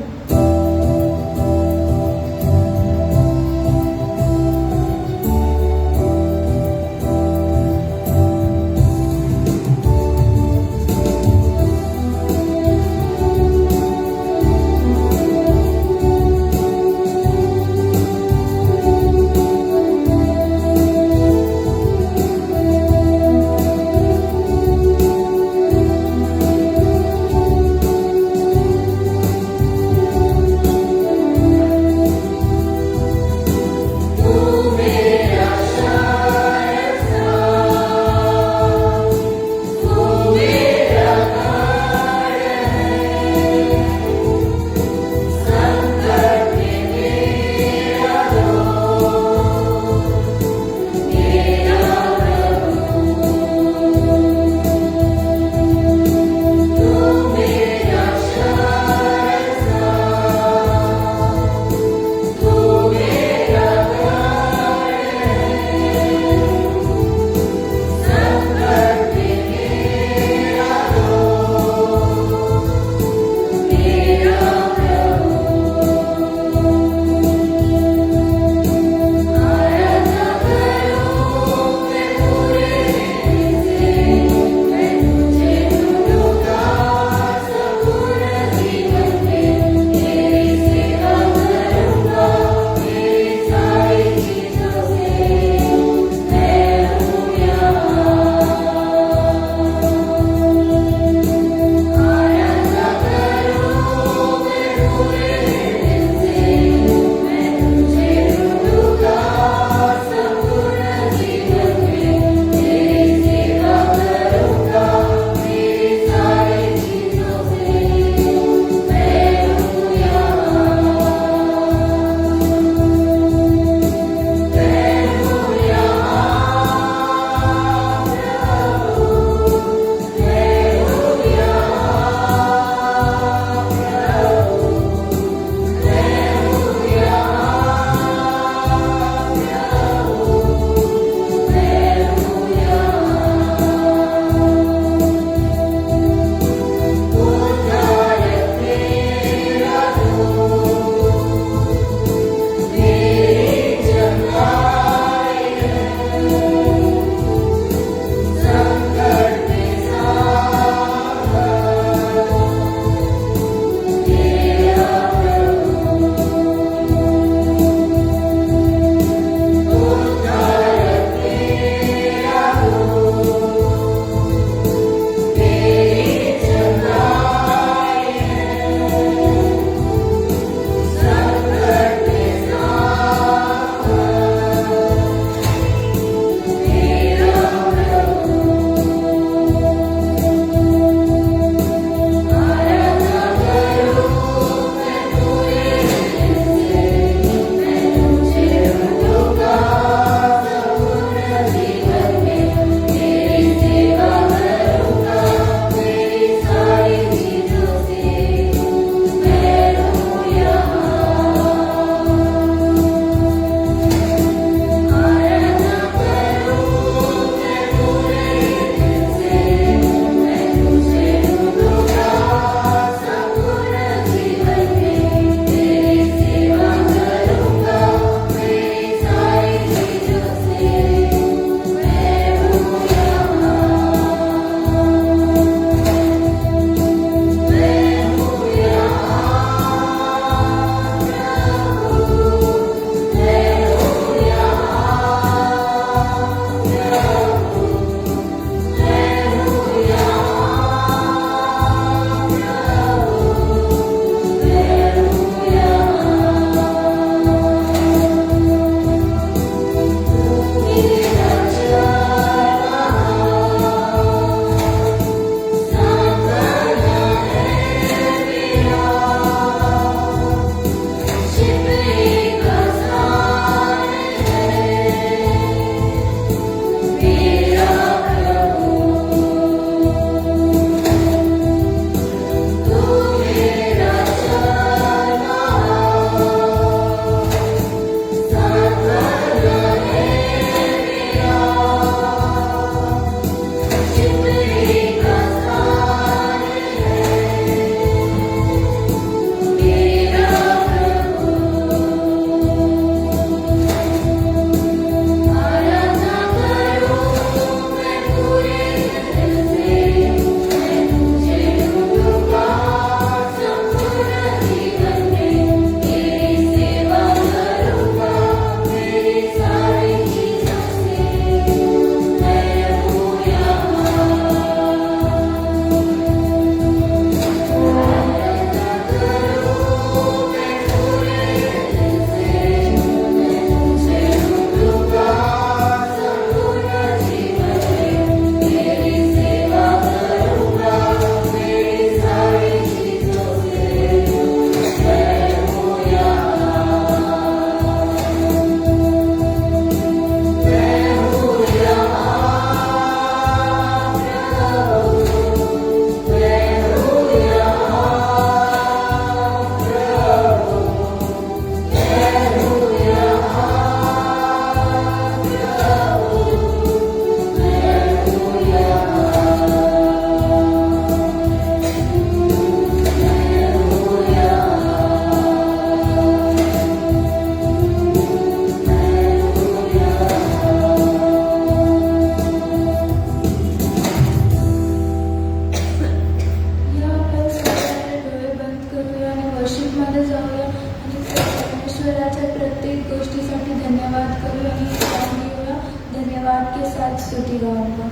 पाच स्तुती गाऊंगा.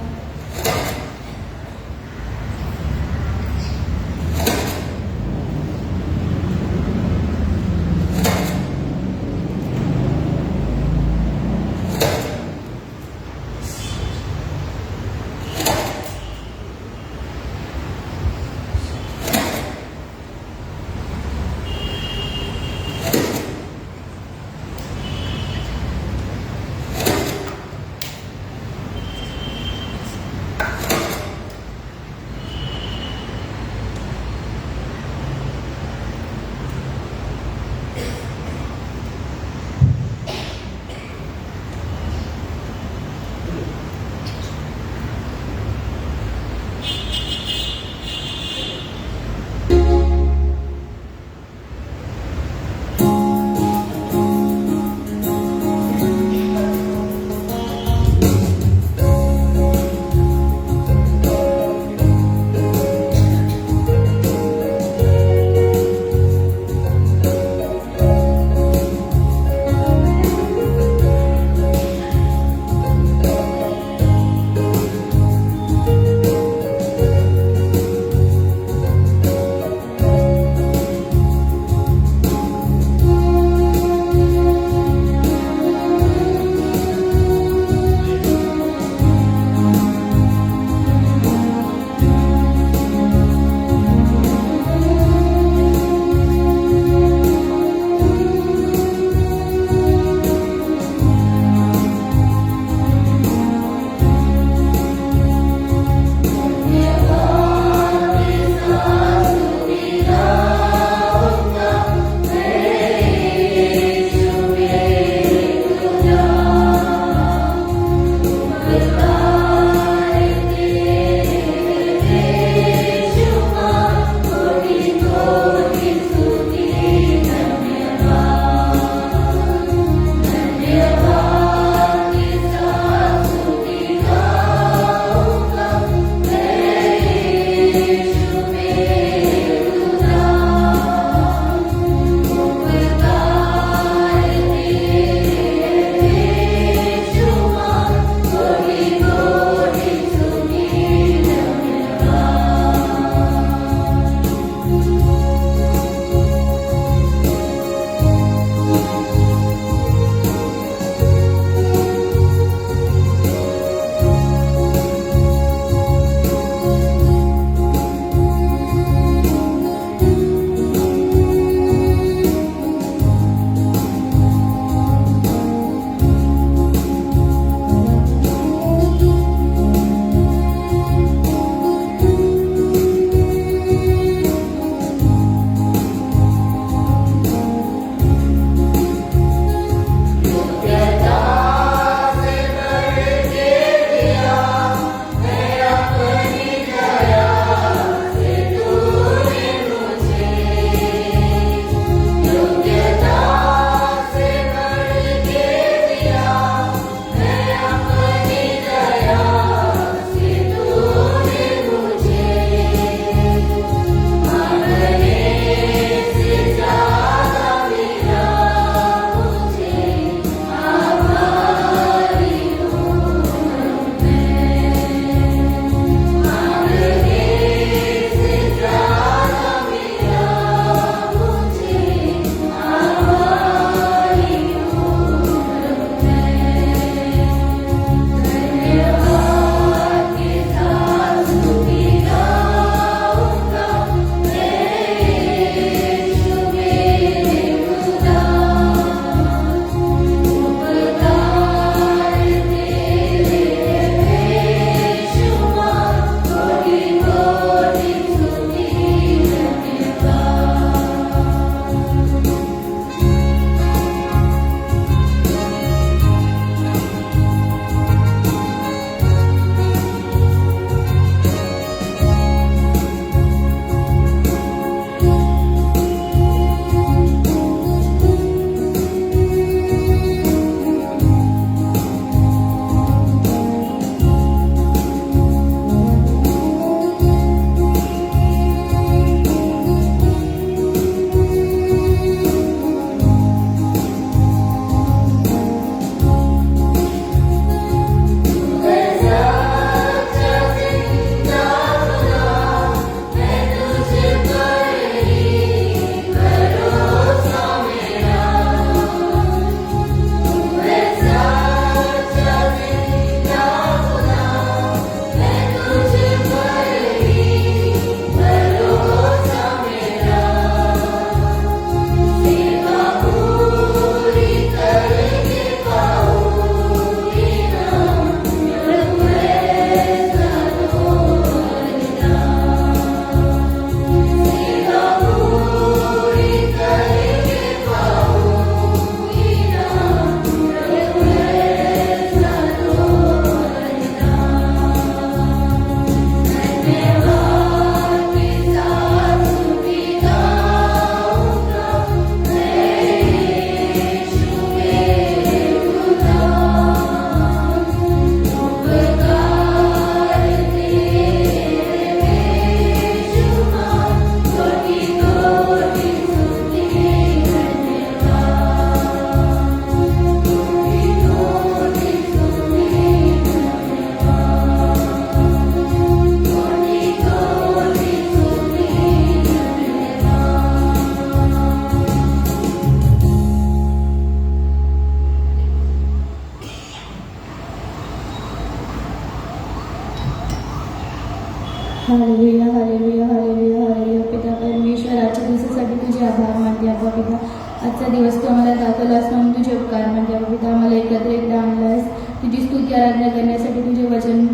हालेलुया हालेलुया हालेलुया हालेलुया पिता परमेश्वर आजच्या दिवसासाठी तुझे आभार मानते अबा पिता. आजचा दिवस तू आम्हाला दाखवलास म्हणून तुझे उपकार मानते अबा पिता. आम्हाला एकत्र एकदा आणलास तुझी स्तुती आराधना करण्यासाठी, तुझे वचन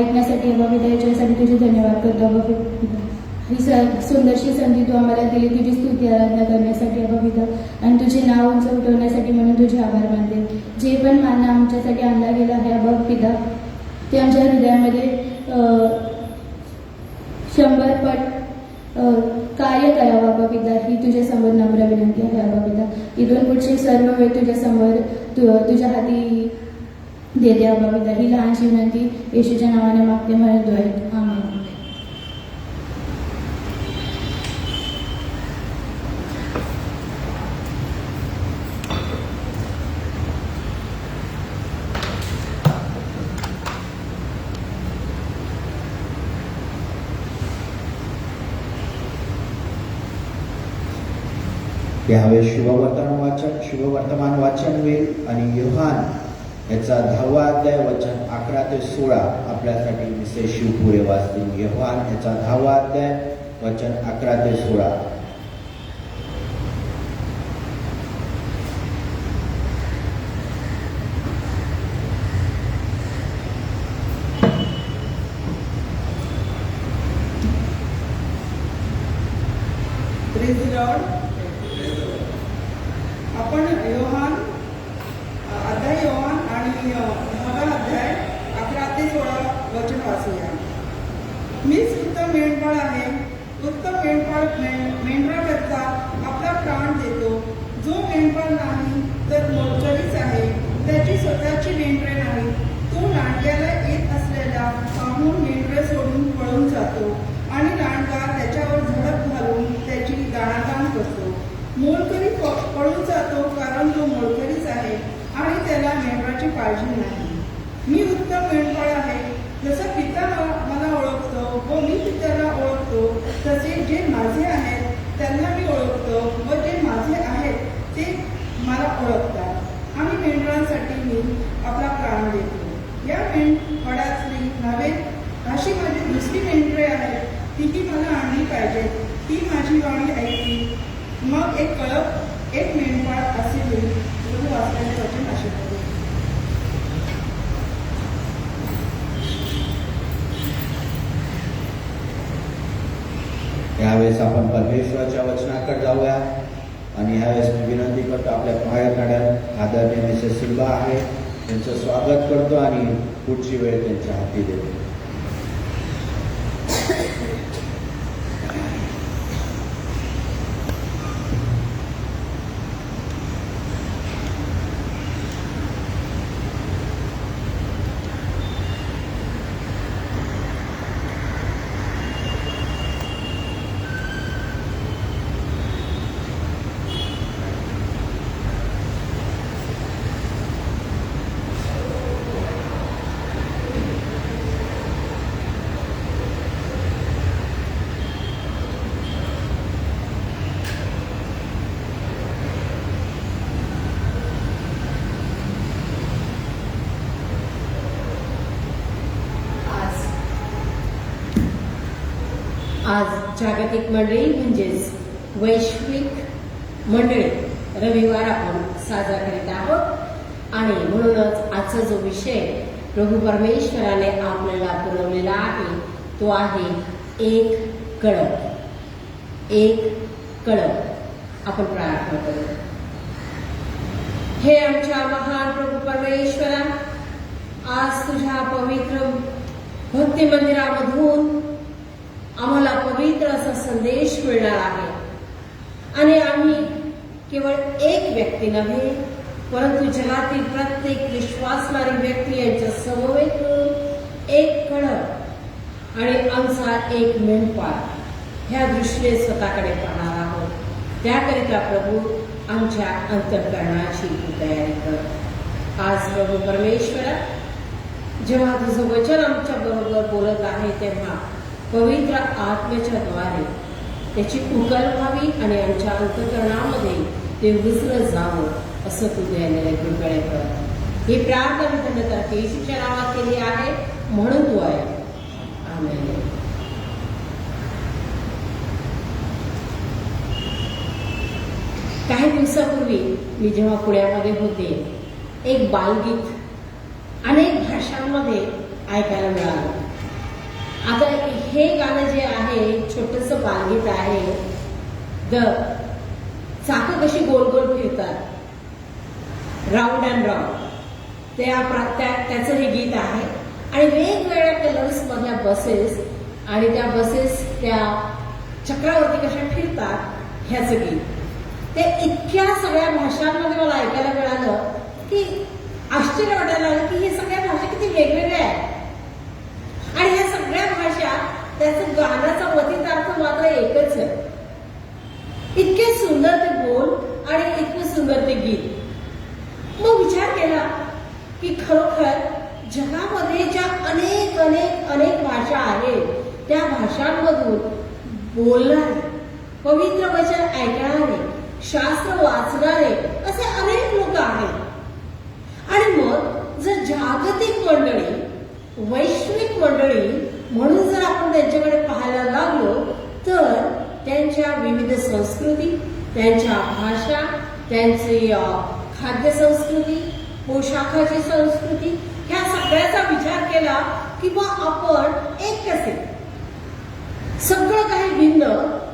ऐकण्यासाठी अबा पिता. याच्यासाठी तुझे धन्यवाद करतो अबा पिता. ही सुंदरशी संधी तू आम्हाला दिली तुझी स्तुती आराधना करण्यासाठी अबा पिता आणि तुझे नाव उंच उठवण्यासाठी म्हणून तुझे आभार मानते. जे पण मानणं आमच्यासाठी आणला गेला आहे अबा पिता ते आमच्या हृदयामध्ये 100 पट कार्य करावं अबा पिता. ही तुझ्या समोर नम्र विनंती आहे अबा पिता. इथून पुढचे सर्व वेळ तुझ्या समोर तुझ्या हाती देते अबा पिता. ही लहानशी विनंती येशूच्या नावाने मागते म्हणतो आहे. आमेन. यावेळेस शुभवर्तमान वाचन होईल आणि योहान याचा 10वा अध्याय वचन 11 ते 16 आपल्यासाठी मिसेस शिवपुरे वाचतील. योहान याचा 10वा अध्याय वचन 11 ते 16. Praise the Lord. आपण योहान आणि 10वा अध्याय 11 ते 16 वचन वाचूया. मीच उत्तम मेंढपाळ आहे. उत्तम मेंढपाळ मेंढराकरता आपला प्राण देतो. जो मेंढपाळ नाही तर मोलकरीच आहे. त्याची स्वतःची मेंढरे नाही. तो लांडग्याला येत असलेला पाहून मेंढरे सोडून पळून जातो आणि लांडगा त्याच्यावर झडप घालून त्याची दाणादाण करतो. मोलकरी पळून जातो कारण तो मोलकरीच आहे आणि त्याला मेंढराची काळजी नाही. मी उत्तम मेंढपाळ आहे. जसं पिता मला ओळखतो व मी पित्याला ओळखतो तसे जे माझे आहेत त्यांना मी ओळखतो व जे माझे आहेत ते मला ओळखतात आणि मेंढरांसाठी मी आपला प्राण देतो. या मेंढपाळातली नव्हे अशी माझी दुसरी मेंढरे आहेत. तीही मला आणली पाहिजेत. ती माझी वाणी ऐकली. मग एक कळप एक मेंढपाळ असे होईल. प्रभू वाचल्याने वचन आशीर्वाद देईल. यावेळेस आपण परमेश्वराच्या वचनाकडे जाऊया आणि ह्यावेळेस मी विनंती करतो आपल्या पायाकडे आदरणीय मिसेस सिल्वा आहे त्यांचं स्वागत करतो आणि पुढची वेळ त्यांच्या हाती देतो. आज जागतिक मंडळी म्हणजेच वैश्विक मंडळी रविवार आपण साजरा करीत आहोत आणि म्हणूनच आजचा जो विषय प्रभू परमेश्वराने आपल्याला पुरवलेला आहे तो आहे एक कळप. एक कळप. आपण प्रार्थना करू. हे आमच्या महान प्रभू परमेश्वरा, आज तुझ्या पवित्र भक्ती मंदिरामधून आम्हाला पवित्र असा संदेश मिळणार आहे आणि आम्ही केवळ एक व्यक्ती नव्हे परंतु जगातील प्रत्येक विश्वासणारी व्यक्ती यांच्या समवेत एक कळप आणि आमचा एक मेंढपाळ ह्या दृष्टीने स्वतःकडे पाहणार आहोत. त्याकरिता प्रभू आमच्या अंतःकरणाची तयारी कर. आज प्रभू परमेश्वरा, जेव्हा तुझं वचन आमच्या बरोबर बोलत आहे तेव्हा पवित्र आत्म्याच्या द्वारे त्याची उकल व्हावी आणि आमच्या अंतःकरणामध्ये ते रुजलं जावं असं तू दयाने कृपेने कर. ही प्रार्थना धन्यता येशूच्या नावात केली आहे म्हणून तू आहे. आमेन. मी जेव्हा पुण्यामध्ये होते एक बालगीत अनेक भाषांमध्ये ऐकायला मिळालं. आता हे गाणं जे आहे छोटंसं बालगीत आहे. चाकं कशी गोल गोल फिरतात राऊंड अँड राऊंड त्याचं हे गीत आहे. आणि वेगवेगळ्या कलर्स मधल्या बसेस आणि त्या बसेस त्या चक्रावरती कशा फिरतात ह्याचं गीत. ते इतक्या सगळ्या भाषांमध्ये मला ऐकायला मिळालं की आश्चर्य वाटायला लागलं की हे सगळ्या भाषा किती वेगवेगळ्या आहेत. आणि ह्या सगळ्या भाषा त्याचं गाण्याचा वतितार्थ मात्र एकच आहे. इतके सुंदर ते बोल आणि इतकं सुंदर ते गीत. मग विचार केला की खरोखर जगामध्ये ज्या अनेक अनेक अनेक भाषा आहेत त्या भाषांमधून बोलणारे, पवित्र वचन ऐकणारे, शास्त्र वाचणारे असे अनेक लोक आहेत. आणि मग जर जागतिक मंडळी, वैश्विक मंडळी म्हणून जर आपण त्यांच्याकडे पाहायला लागलो तर त्यांच्या विविध संस्कृती, त्यांच्या भाषा, त्यांची खाद्य संस्कृती, पोशाखाची संस्कृती, ह्या सगळ्याचा विचार केला की मग आपण एक कसे, सगळं काही भिन्न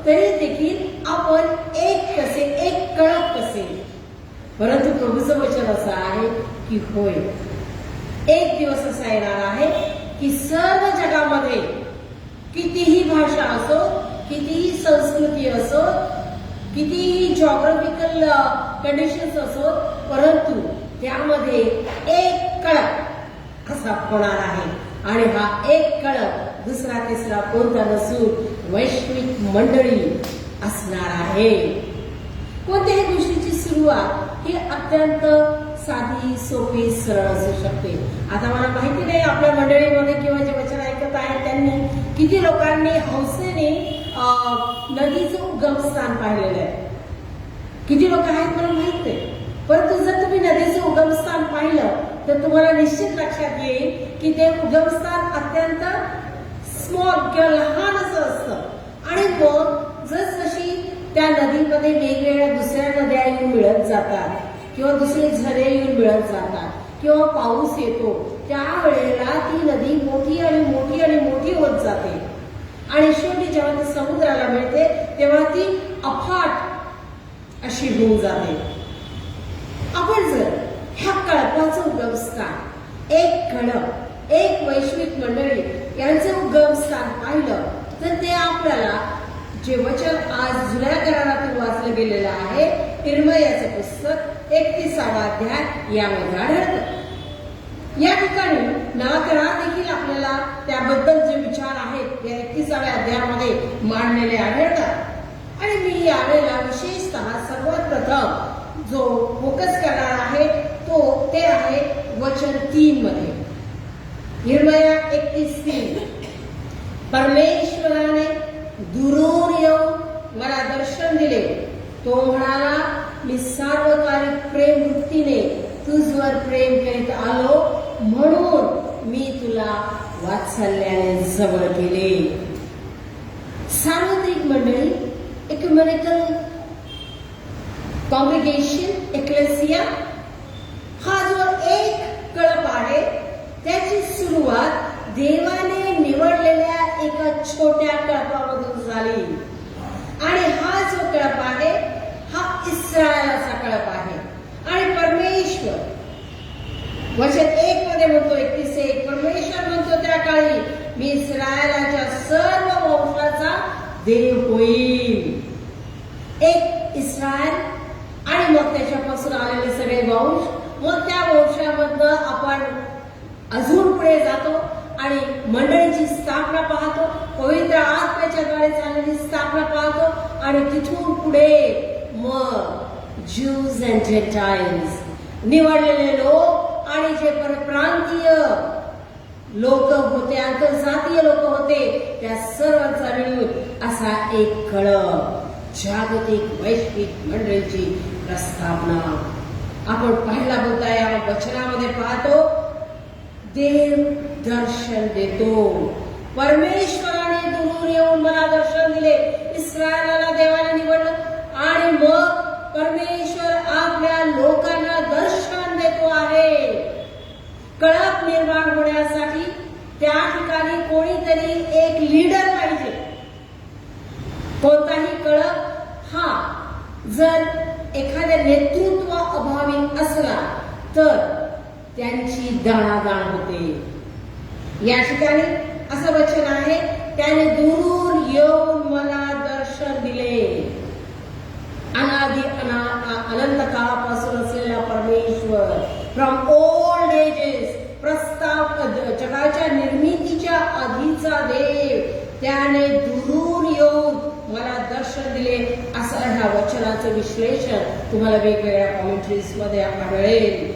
तरी देखील आपण एक कसे, एक कळप कसे. परंतु प्रभूचं वचन असं आहे की होय, एक दिवस असा येणार आहे की सर्व जगामध्ये कितीही भाषा असो, कितीही संस्कृती असो, कितीही जॉग्राफिकल कंडिशन्स असो, परंतु त्यामध्ये एक कळप असा होणार आहे. आणि हा एक कळप दुसरा तिसरा कोणता नसून वैश्विक मंडळी असणार आहे. कोणत्याही गोष्टीची सुरुवात ही अत्यंत साधी, सोपी, सरळ असू शकते. आता मला माहिती नाही आपल्या मंडळीमध्ये किंवा जे वचन ऐकत आहेत त्यांनी किती लोकांनी हौसेने नदीचं उगमस्थान पाहिलेलं आहे. किती लोक आहेत मला माहित नाही. परंतु जर तुम्ही नदीचं उगमस्थान पाहिलं तर तुम्हाला निश्चित लक्षात येईल की ते उगमस्थान अत्यंत स्मॉल किंवा लहान असं असतं. आणि मग जसजशी त्या नदीमध्ये वेगवेगळ्या दुसऱ्या नद्या येऊन मिळत जातात किंवा दुसरे झरे येऊन मिळत जातात किंवा पाऊस येतो त्यावेळेला ती नदी मोठी आणि मोठी आणि मोठी होत जाते. आणि शेवटी जेव्हा ती समुद्राला मिळते तेव्हा ती अफाट अशी होऊन जाते. आपण जर ह्या कळपाचं उगमस्थान, एक कळप, एक वैश्विक मंडळी यांचं उगमस्थान पाहिलं तर ते आपल्याला जे वचन आज जुन्या करारातून वाचलं गेलेलं आहे इर्मयाचं पुस्तक 31वा अध्याय यामध्ये आढळतं. या ठिकाणी नवा करार देखील आपल्याला त्याबद्दल जे विचार आहेत या 31व्या अध्यायामध्ये मांडलेले आढळतात. आणि मी यावेळेला विशेषतः सर्वात प्रथम जो फोकस करणार आहे ते आहे वचन 3 मध्ये. इर्मया 31:3 परमेश्वराने दुरून येऊन मला दर्शन दिले. तो म्हणाला, मी सार्वकालिक प्रेम वृत्तीने तुझवर प्रेम करीत आलो म्हणून मी तुला वात्सल्याने जवळ केले. सार्वत्रिक मंडळी, इक्युमेनिकल कॉंग्रिगेशन, एक्लेसिया हा जो एक कळप आहे त्याची सुरुवात देवाने निवडलेल्या एका छोट्या कळपामधून झाली. आणि हा जो कळप आहे हा इस्रायलाचा कळप आहे. आणि परमेश्वर वचन 1 मध्ये म्हणतो 31:1 परमेश्वर म्हणतो त्या काळी मी इस्रायलाच्या सर्व वंशाचा देव होईल. एक इस्रायल आणि मग त्याच्यापासून आलेले सगळे वंश, मग त्या वंशामधनं आपण अजून पुढे जातो आणि मंडळीची स्थापना पाहतो, पवित्र आत्म्याच्या द्वारे चाललेली स्थापना पाहतो. आणि तिथून पुढे मग ज्यूज अँड जेंटाइल्स, निवडलेले लोक आणि जे परप्रांतीय लोक होते, आंतरजातीय लोक होते, त्या सर्वांचा मिळून असा एक कळप, जागतिक वैश्विक मंडळीची प्रस्थापना आपण पाहायला होता. या वचनामध्ये पाहतो देव दर्शन देतो. परमेश्वराने दुरून येऊन मला दर्शन दिले. इस्रायलाला देवाने निवडलं आणि मग परमेश्वर आपल्या कळप निर्माण होण्यासाठी त्या ठिकाणी कोणीतरी एक लीडर पाहिजे. कोणताही कळप हा जर एखाद्या नेतृत्व अभावी असला तर त्यांची दाणादाण होते. या ठिकाणी असं वचन आहे, त्याने दुरून येऊन मला दर्शन दिले. अनादि अनंत काळापासून असलेला परमेश्वर, फ्रॉम ओल्ड एजेस, जगाच्या निर्मितीच्या आधीचा देव, त्याने दुरून येऊन मला दर्शन दिले. असं ह्या वचनाचं विश्लेषण तुम्हाला वेगवेगळ्या कॉमेंट्रीज मध्ये आढळेल.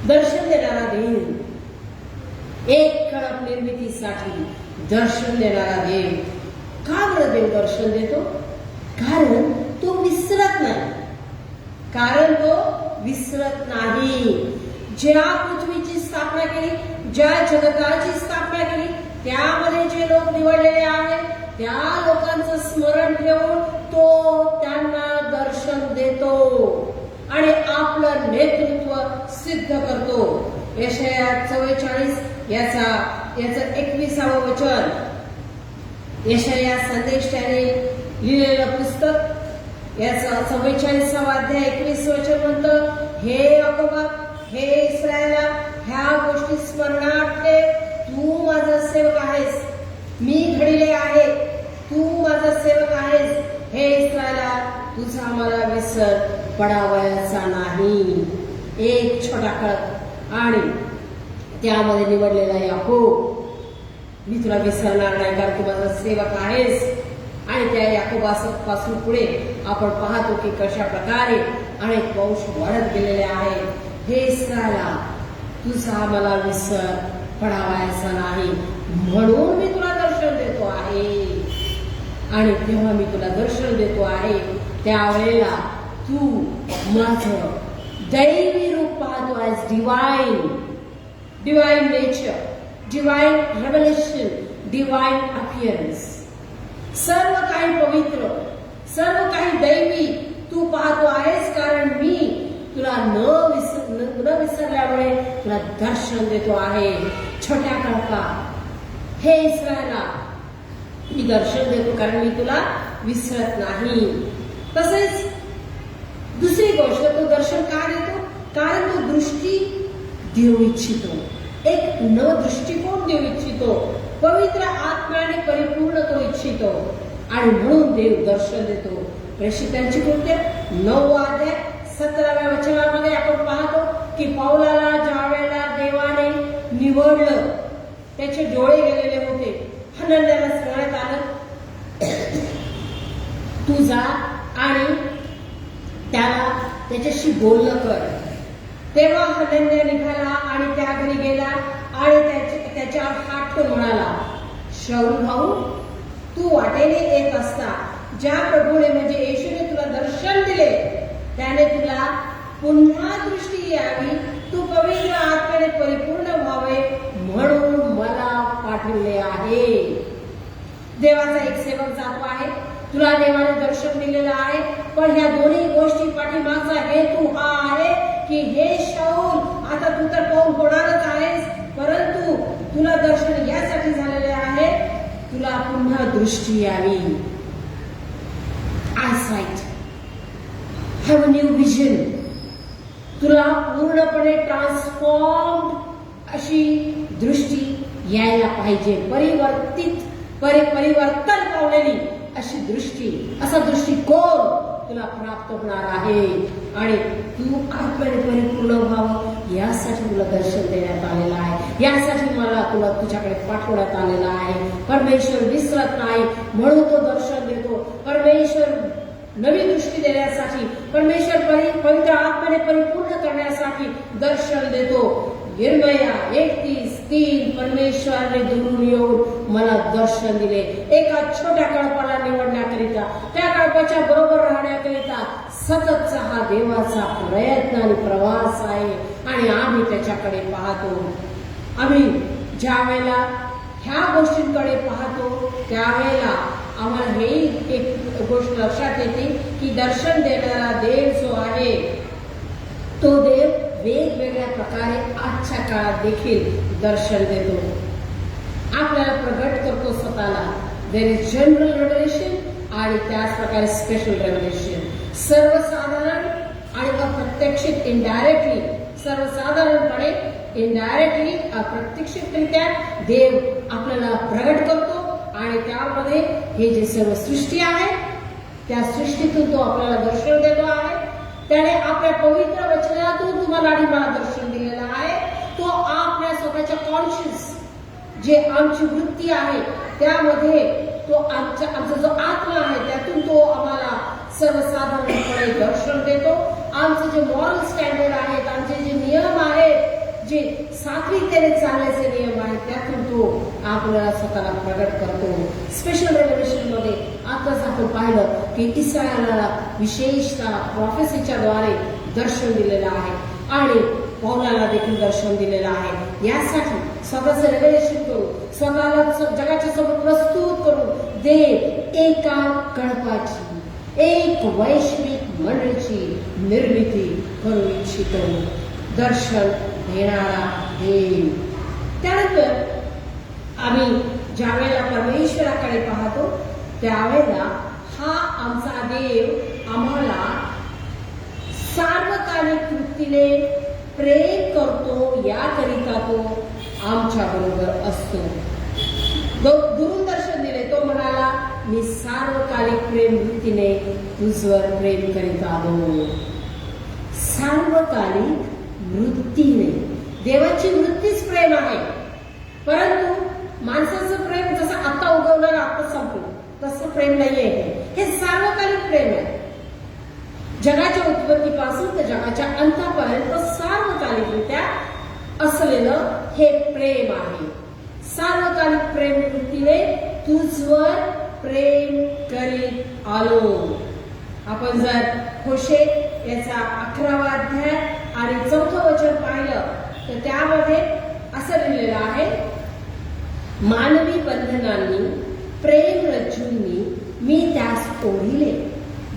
दर्शन देणारा देव, एक कळप निर्मितीसाठी दर्शन देणारा देव. का बरं देव दर्शन देतो? कारण तो विसरत नाही. कारण तो विसरत नाही. ज्या पृथ्वीची स्थापना केली, ज्या जगताची स्थापना केली, त्यामध्ये जे लोक निवडलेले आहेत त्या लोकांचं स्मरण ठेवून तो त्यांना दर्शन देतो आणि आपलं नेतृत्व सिद्ध करतो. यशाया 44 याचं 21 वचन, यशाया संदेश त्याने लिहिलेलं पुस्तक, याचा 44 अध्याय 21 वचन म्हणतं, हे याकोबा, हे इस्रायला, ह्या गोष्टी स्मरणात ठेव. तू माझा सेवक आहेस, मी घडले आहे, तू माझा सेवक आहेस. हे इस्रायला, तुझा मला विसर पडावयाचा नाही. एक छोटा कळप आणि त्यामध्ये निवडलेला याकोब, मी तुला विसरणार नाही कारण तू माझा सेवक आहेस. आणि त्या याकोबापासून पुढे आपण पाहतो की कशा प्रकारे अनेक वंश वाढत गेलेले आहेत. हे इस्रायला, तुझा मला विसर पडावायचा नाही, म्हणून मी तुला दर्शन देतो आहे. आणि तेव्हा मी तुला दर्शन देतो आहे त्यावेळेला तू माझं दैवी रूप पाहतो. As divine nature, divine revelation, divine appearance. सर्व काही पवित्र, सर्व काही दैवी तू पाहतो आहेस, कारण मी तुला न विसरल्यामुळे तुला दर्शन देतो आहे. छोट्या कळपा, हे इस्रायला, मी दर्शन देतो कारण मी तुला विसरत नाही. तसेच दुसरी गोष्ट, तो दर्शन का देतो? कारण तो दृष्टी देऊ इच्छितो, एक नव दृष्टिकोन देऊ इच्छितो, पवित्र आत्म्याने परिपूर्ण तो इच्छितो आणि म्हणून देव दर्शन देतो. प्रेषितांची कृत्य 9 अध्याय 17व्या वचनामध्ये आपण पाहतो की पौलाला ज्या वेळेला देवाने निवडलं, त्याचे डोळे गेलेले होते. हनन्याला सांगण्यात आलं, तू जा आणि त्याला त्याच्याशी बोलणं कर. तेव्हा हनन्या निघाला आणि त्या घरी गेला आणि त्याच्यावर हात ठेवून म्हणाला, शाऊल भाऊ, तू वाटेने येत असता ज्या प्रभूने म्हणजे येशूने तुला दर्शन दिले, त्याने तुला पुन्हा दृष्टी यावी, तू पवित्र आत्म्याने परिपूर्ण व्हावे म्हणून मला पाठवले आहे. देवाचा एक सेवक जातो आहे, तुला देवाने दर्शन दिलेलं आहे, पण ह्या दोन्ही गोष्टी पाठीमागचा हेतू हा आहे की हे शाऊल, आता तू तर पाहून होणारच आहेस, परंतु तुला दर्शन यासाठी झालेले आहे, तुला पुन्हा दृष्टी यावी. आयसाइट, हॅव अ न्यू विजन. तुला पूर्णपणे ट्रान्सफॉर्म्ड अशी दृष्टी यायला पाहिजे, परिवर्तन पावलेली अशी दृष्टी, असा दृष्टिकोन तुला प्राप्त होणार आहे आणि तू आत्म्याने परिपूर्ण व्हावं यासाठी तुला दर्शन देण्यात आलेलं आहे, यासाठी मला तुला तुझ्याकडे पाठवण्यात आलेला आहे. परमेश्वर विसरत नाही म्हणून तो दर्शन देतो. परमेश्वर नवी दृष्टी देण्यासाठी, परमेश्वर पवित्र आत्म्याने परिपूर्ण करण्यासाठी दर्शन देतो. यिर्मया 31:3, परमेश्वराने दुरून येऊन मला दर्शन दिले. एका छोट्या कळपाला निवडण्याकरिता, त्या कळपाच्या बरोबर राहण्याकरिता सततचा हा देवाचा प्रयत्न आणि प्रवास आहे आणि आम्ही त्याच्याकडे पाहतो. आम्ही ज्या वेळेला ह्या गोष्टींकडे पाहतो त्यावेळेला आम्हाला हे एक गोष्ट लक्षात येते की दर्शन देणारा देव जो आहे तो देव वेगवेगळ्या प्रकारे आजच्या काळात देखील दर्शन देतो, आपल्याला प्रगट करतो स्वतःला. देर इज जनरल रेव्हलेशन आणि त्याच प्रकारे स्पेशल रेव्हलेशन. सर्वसाधारण आणि अप्रत्यक्षित इनडायरेक्टली, सर्वसाधारणपणे इनडायरेक्टली अप्रत्यक्षितरित्या देव आपल्याला प्रगट करतो आणि त्यामध्ये हे जे सर्व सृष्टी आहे त्या सृष्टीतून तो आपल्याला दर्शन देतो आहे. त्याने आपल्या पवित्र वचनातून तुम्हाला आणि मला दर्शन दिलेलं आहे. तो आपल्या स्वतःच्या कॉन्शियस जे आमची वृत्ती आहे त्यामध्ये तो आमचा जो आत्मा आहे त्यातून तो आम्हाला सर्वसाधारणपणे दर्शन देतो. आमचे जे मॉरल स्टँडर्ड आहेत, आमचे जे नियम आहेत, जे सात्विकतेने चालण्याचे नियम आहेत, त्यातून तो आपल्याला स्वतःला प्रगट करतो. स्पेशल रेव्हलेशन मध्ये आताच आपण पाहिलं की इस्रायलाला विशेषतः प्रॉफेसीच्या द्वारे दर्शन दिलेलं आहे आणि पौलाला देखील दर्शन दिलेलं आहे. यासाठी स्वतःचं रेव्हलेशन करून, स्वतःला जगाच्या समोर प्रस्तुत करून देव एका कळपाची, एक वैश्विक मंडळीची निर्मिती करू इच्छितो. दर्शन देणारा देव. त्यानंतर आम्ही ज्या वेळेला परमेश्वराकडे पाहतो त्यावेळेला हा आमचा देव आम्हाला सार्वकालिक वृत्तीने प्रेम करतो, याकरिता तो आमच्या बरोबर असतो. दुरून दर्शन दिले. तो म्हणाला, मी सार्वकालिक प्रेम वृत्तीने तुझवर प्रेम करीत आलो. सार्वकालिक वृत्तीने. देवाची वृत्तीच प्रेम आहे, परंतु माणसाचं प्रेम जसं आता उगवणार आता संपलं तसं प्रेम नाहीये. हे सार्वकालिक प्रेम आहे. जगाच्या उत्पत्तीपासून तर जगाच्या अंतापर्यंत सार्वकालिकरित्या असलेलं हे प्रेम आहे. सार्वकालिक प्रेम वृत्तीने तुझवर प्रेम करीत आलो. आपण जर होशे याचा 11वा अध्याय आणि 4थं वचन पाहिलं तर त्यामध्ये असं लिहिलेलं आहे, मानवी बंधनांनी, प्रेम रज्जूंनी मी त्यास ओढिले.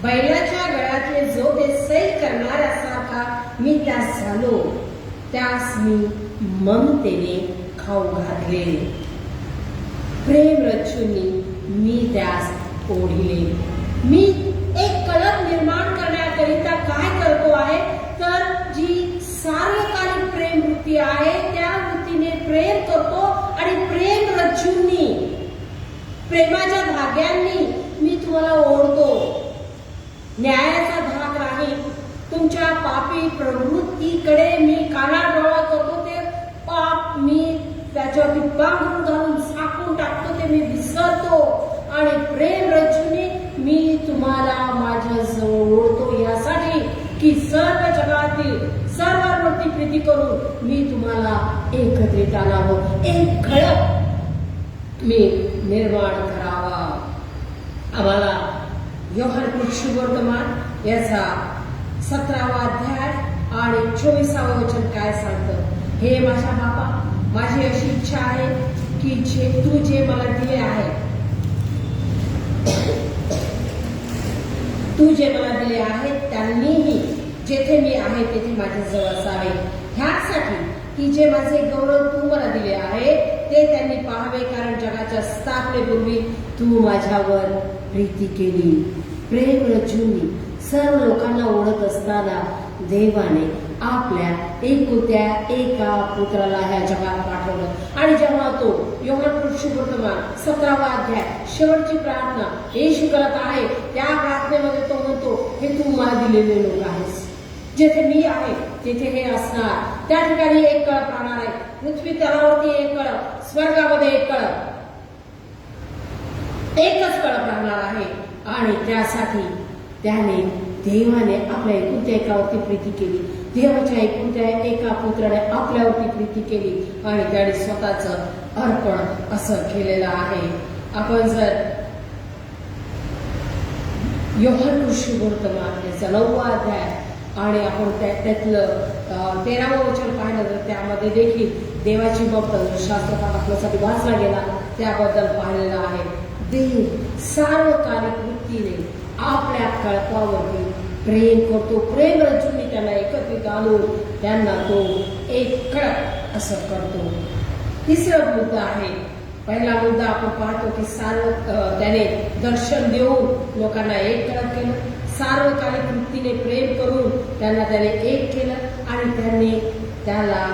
बैलाच्या गळ्यातले जोडे सै करणाऱ्यासारखा मी त्यास झालो. त्यास मी ममतेने खाऊ घातले. प्रेम रज्जूंनी मी त्यास ओढिले. मी एक कळप निर्माण करण्याकरिता काय करतो आहे तर जी सार्वकालिक प्रेम वृत्ती आहे त्या वृत्तीने प्रेम करतो आणि प्रेम रज्जूंनी, प्रेमाच्या धाग्यांनी मी तुम्हाला ओढतो. न्यायाचा धाक राहील. तुमच्या पापी प्रवृत्तीकडे मी कानाडोळा करतो. ते पाप मी त्याच्यावरती बांधून घालून झाकून टाकतो, ते मी विसरतो आणि प्रेम रज्जूने मी तुम्हाला माझ्या जवळ ओढतो, यासाठी की सर्व जगातील सर्वांवरती प्रीती करून मी तुम्हाला एकत्रित आणावं, एक खळप मी निर्माण करावा. आम्हाला योहान शुभवर्तमान याचा 17वा अध्याय आणि 24वा वचन काय सांगतं, हे माझ्या बापा, माझी अशी इच्छा आहे की तू जे मला दिले आहे, तू जे मला दिले आहे त्यांनीही जेथे मी आहे तेथे माझ्या जवळ असावे, ह्यासाठी की जे माझे गौरव तू मला दिले आहे ते त्यांनी पाहावे, कारण जगाच्या स्थापनेपूर्वी तू माझ्यावर प्रीती केली. प्रेम रज्जूंनी सर्व लोकांना ओढत असताना देवाने आपल्या एका पुत्राला ह्या जगात पाठवलं आणि जेव्हा तो योहान शुभवर्तमान 17वा अध्याय शेवटची प्रार्थना येशू करत आहे, त्या प्रार्थनेमध्ये तो म्हणतो, हे तू मला दिलेले लोक आहेस, जेथे मी आहे तेथे हे असणार. त्या ठिकाणी एक कळप राहणार आहे, पृथ्वी तलावरती एक कळप, स्वर्गामध्ये एक कळप, एकच कळप राहणार आहे. आणि त्यासाठी त्याने देवाने आपल्या एकावरती प्रीती केली. देवाच्या एका पुत्राने आपल्यावरती प्रीती केली आणि त्याने स्वतःच अर्पण असं केलेलं आहे. आपण जर योहान शुभवर्तमान याचा 9वा अध्याय आणि आपण त्यातलं 13वं वचन पाहिलं तर त्यामध्ये देखील देवाची ममता शास्त्रपाठ आपल्यासाठी वाचला गेला त्याबद्दल पाहिलेलं आहे. देव सार्वकालिक वृत्तीने आपल्या कळपावरती प्रेम करतो. प्रेम रज्जूंनी त्यांना एकत्रित आणून त्यांना तो एक कळप असं करतो. तिसरा मुद्दा आहे. पहिला मुद्दा आपण पाहतो की त्याने दर्शन देऊन लोकांना एक कळप केलं, सार्वकालिक वृत्तीने प्रेम करून त्यांना त्याने एक केलं आणि त्यांनी त्याला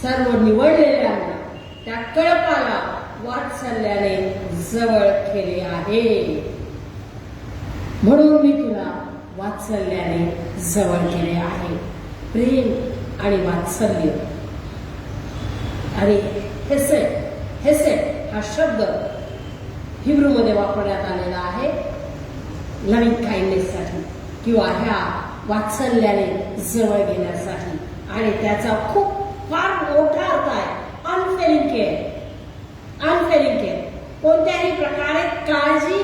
सर्व निवडलेल्यांना त्या कळपाला वात्सल्याने जवळ केले आहे. म्हणून मी तुला वात्सल्याने जवळ केले आहे. प्रेम आणि वात्सल्य आणि हेसेड हा शब्द हिब्रू मध्ये वापरण्यात आलेला आहे लव्हिंग काइंडनेससाठी किंवा ह्या वात्सल्याने जवळ घेण्यासाठी. आणि त्याचा खूप फार मोठा अर्थ आहे अनफेलिंग केअर. अनफेलिंग केअर, कोणत्याही प्रकारे काळजी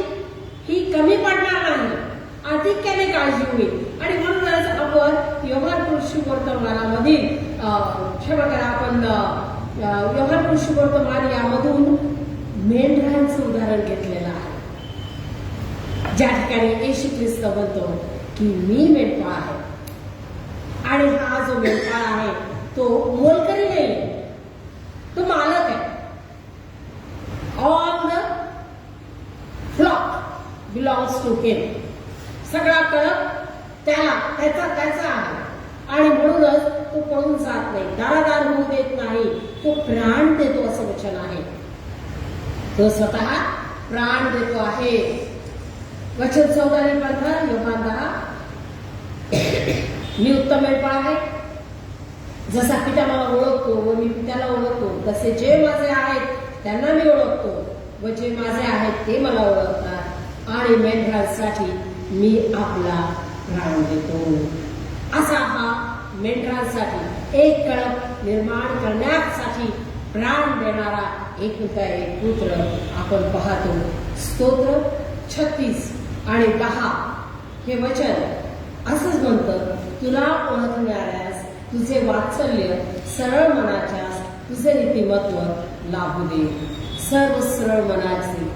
ही कमी पडणार नाही, अधिक्याने काळजी होईल. आणि म्हणूनच आपण योहान शुभवर्तमानामधील क्षमा करा, आपण योहान शुभवर्तमान यामधून मेंढरांचं उदाहरण घेतलेलं आहे, ज्या ठिकाणी येशू ख्रिस्त म्हणतो की मी मेंढपाळ आहे. आणि हा जो मेंढपाळ आहे तो मोलकरी नाही, तो मालक आहे. All the flock belongs to him. सगळा कळप त्याचा आहे. आणि म्हणूनच तो पळून जात नाही, दारादार होऊ देत नाही, तो प्राण देतो असं वचन आहे. तो स्वतः प्राण देतो आहे. वचन 14:15 योहान 10. मी उत्तम मेंढपाळ आहे, जसा पिता मला ओळखतो व मी पित्याला ओळखतो तसे जे माझे आहेत त्यांना मी ओळखतो व जे माझे आहेत ते मला ओळखतात आणि मेंढरांसाठी मी आपला प्राण देतो. असा हा मेंढरांसाठी एक कळप निर्माण करण्यासाठी प्राण देणारा एकुलता एक पुत्र आपण पाहतो. स्तोत्र 36 आणि 10 हे वचन असंच म्हणतं, तुला ओळखणाऱ्यास तुझे वात्सल्य सरळ मनाच्यास तुझे नीतिमत्व लाभू दे. सर्व सरळ मनाचे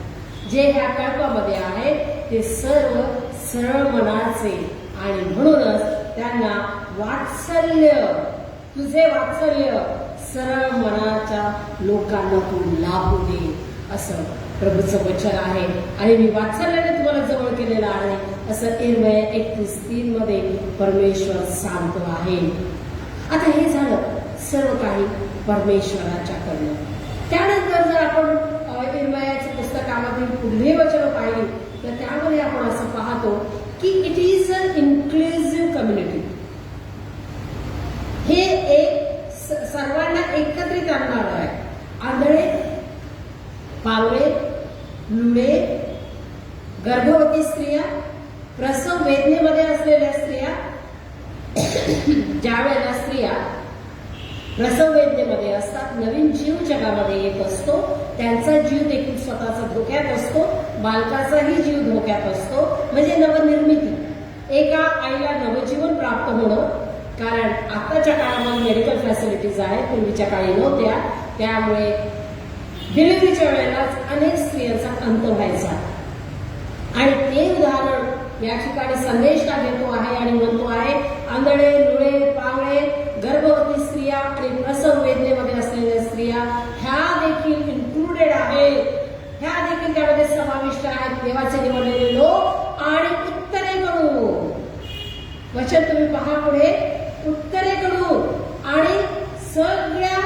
जे ह्या कल्पामध्ये आहेत ते सर्व सरळ मनाचे आणि म्हणूनच त्यांना वात्सल्य, तुझे वात्सल्य सरळ मनाच्या लोकांना तू लाभू दे असं प्रभूचं वचन आहे. आणि मी वात्सल्याने तुम्हाला जवळ केलेलं आहे असं यिर्मया 31:3 मध्ये परमेश्वर सांगतो आहे. आता हे झालं सर्व काही परमेश्वराच्याकडनं. त्यानंतर जर आपण यिर्मयाच्या पुस्तकामधील पुढले वचन पाहिली तर त्यामध्ये आपण असं पाहतो की it is a inclusive community. हे एक सर्वांना एकत्रित आणणार आहे. आंधळे, पावळे, लुळे, गर्भवती स्त्रिया, प्रसव वेदनेमध्ये असलेल्या स्त्रिया, ज्या वेळेला स्त्रिया प्रसव वेदनेमध्ये असतात, नवीन जीव जगामध्ये येत असतो, त्यांचा जीव देखील स्वतःचा धोक्यात असतो, बालकाचाही जीव धोक्यात असतो, म्हणजे नवनिर्मिती. एका आईला नवजीवन प्राप्त होणं, कारण आताच्या काळामध्ये मेडिकल फॅसिलिटीज आहेत, पूर्वीच्या काळी नव्हत्या, त्यामुळे डिलिव्हरीच्या वेळेलाच अनेक स्त्रियांचा अंत व्हायचा. आणि ते उदाहरण या ठिकाणी संदेश देतो आहे आणि म्हणतो आहे आंधळे, लुळे, पावळे, गर्भवती स्त्रिया आणि प्रसव वेदनेमध्ये असलेल्या स्त्रिया ह्या देखील इन्क्लुडेड आहेत, ह्या देखील त्यामध्ये समाविष्ट आहेत. देवाचे निवडलेले लोक आणि उत्तरेकडून वचन तुम्ही पहा पुढे, उत्तरेकडून आणि सगळ्या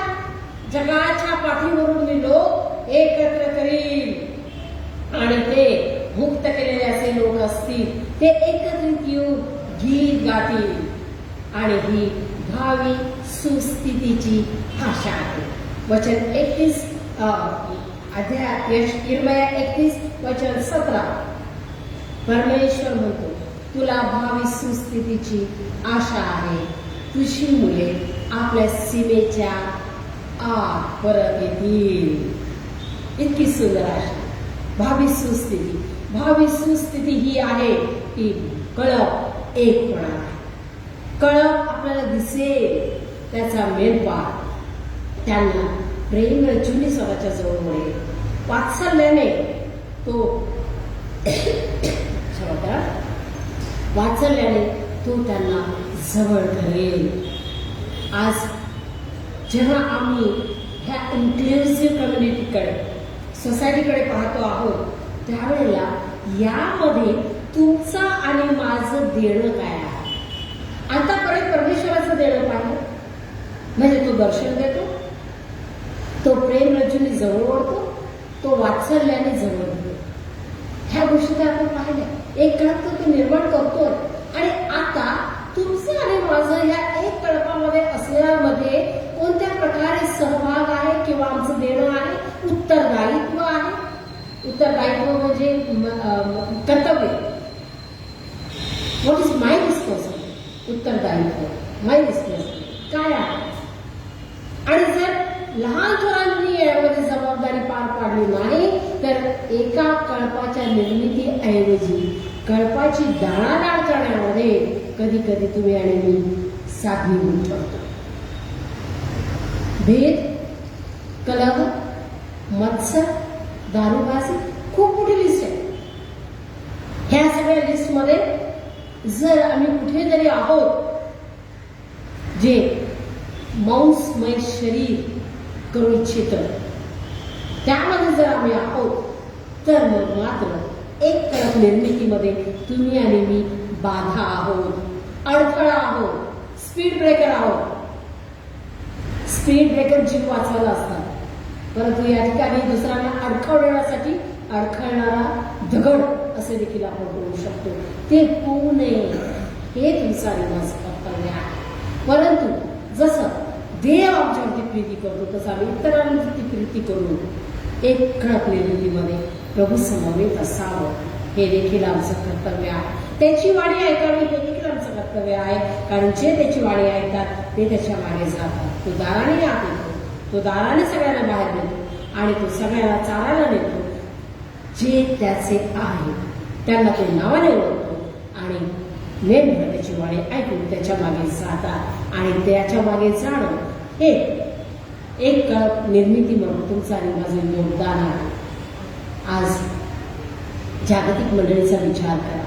जगाच्या पाठीवरून मी लोक एकत्र करील आणि ते मुक्त केलेले असे लोक असतील, ते एकत्रित येऊन गीत गातील आणि ही भावी सुस्थितीची भाषा आहे. वचन 31 अध्याय यिर्मया 31 वचन 17 परमेश्वर म्हणतो, तुला भावी सुस्थितीची आशा आहे, तुझी मुले आपल्या सीमेच्या आत परत येतील. इतकी सुंदर आशा. भावी सुस्थिती, भावी सुस्थिती ही आहे की कळप एकपणा. कळप आपल्याला दिसेल, त्याचा मेंढपाळ त्यांना प्रेम रचून स्वतःच्या जवळ मिळेल. वात्सल्याने तो वात्सल्याने तो त्यांना जवळ करेल. आज जेव्हा आम्ही ह्या इन्क्लुसिव्ह कम्युनिटीकडे, सोसायटीकडे पाहतो आहोत, त्यावेळेला यामध्ये तुमचं आणि माझं देणं काय आहे? आतापर्यंत परमेश्वराचं देणं पाहिलं म्हणजे तो दर्शन देतो, तो प्रेम रज्जूने जवळ ओढतो, तो वात्सल्याने जवळ घेतो. ह्या गोष्टी तर आपण पाहिल्या. एक कळप तो निर्माण करतोय आणि आता तुमचं आणि माझं ह्या एक कळपामध्ये असल्यामध्ये कोणत्या प्रकारे सहभाग आहे किंवा आमचं देणं आहे? उत्तरदायित्व आहे. उत्तरदायित्व म्हणजे कर्तव्य. What is my responsibility? उत्तरदायित्व, माय रिस्पॉन्सिबिलिटी काय आहे? आणि जर लहान थोरांनी यामध्ये जबाबदारी पार पाडली नाही तर एका कळपाच्या निर्मितीऐवजी कळपाची दाणादाण करण्यामध्ये कधी कधी तुम्ही आणि मी साधीभूत ठरतो. भेद, कलह, मत्सर, दारूबाजी, खूप मोठी लिस्ट आहे. ह्या सगळ्या लिस्टमध्ये जर आम्ही कुठेतरी आहोत जे मांसमय शरीर करू इच्छित, त्यामध्ये जर आम्ही आहोत तर मग मात्र एक कळप निर्मितीमध्ये तुम्ही आणि मी बाधा आहोत, अडथळा आहोत, स्पीड ब्रेकर आहोत. स्पीड ब्रेकर जीव वाचवायला असतात, परंतु या ठिकाणी दुसऱ्यांना अडखळण्यासाठी अडखळणारा दगड असे देखील आपण बोलू शकतो. ते होऊ नये हे तुमचं आणि माझं कर्तव्य आहे. परंतु जसं देव आमच्यावरती प्रीती करतो तसं आम्ही इतरांवरती प्रीती करून एक कळप निर्मितीमध्ये प्रभू समवेत असावं हे देखील आमचं कर्तव्य आहे. त्याची वाणी ऐकावी हे देखील आमचं कर्तव्य आहे. कारण जे त्याची वाणी ऐकतात ते त्याच्या मागे जातात. तो दाराने आत येतो, तो दाराने सगळ्यांना बाहेर नेतो आणि तो सगळ्यांना चालायला नेतो. जे त्याचे आहे त्यांना तो नावाने ओळखतो आणि नेमकं त्याची वाणी ऐकून त्याच्या मागे जातात. आणि त्याच्या मागे जाणं हे एक कळप निर्मिती म्हणून तुमचं आणि माझं योगदान आहे. आज जागतिक मंडळीचा विचार करा.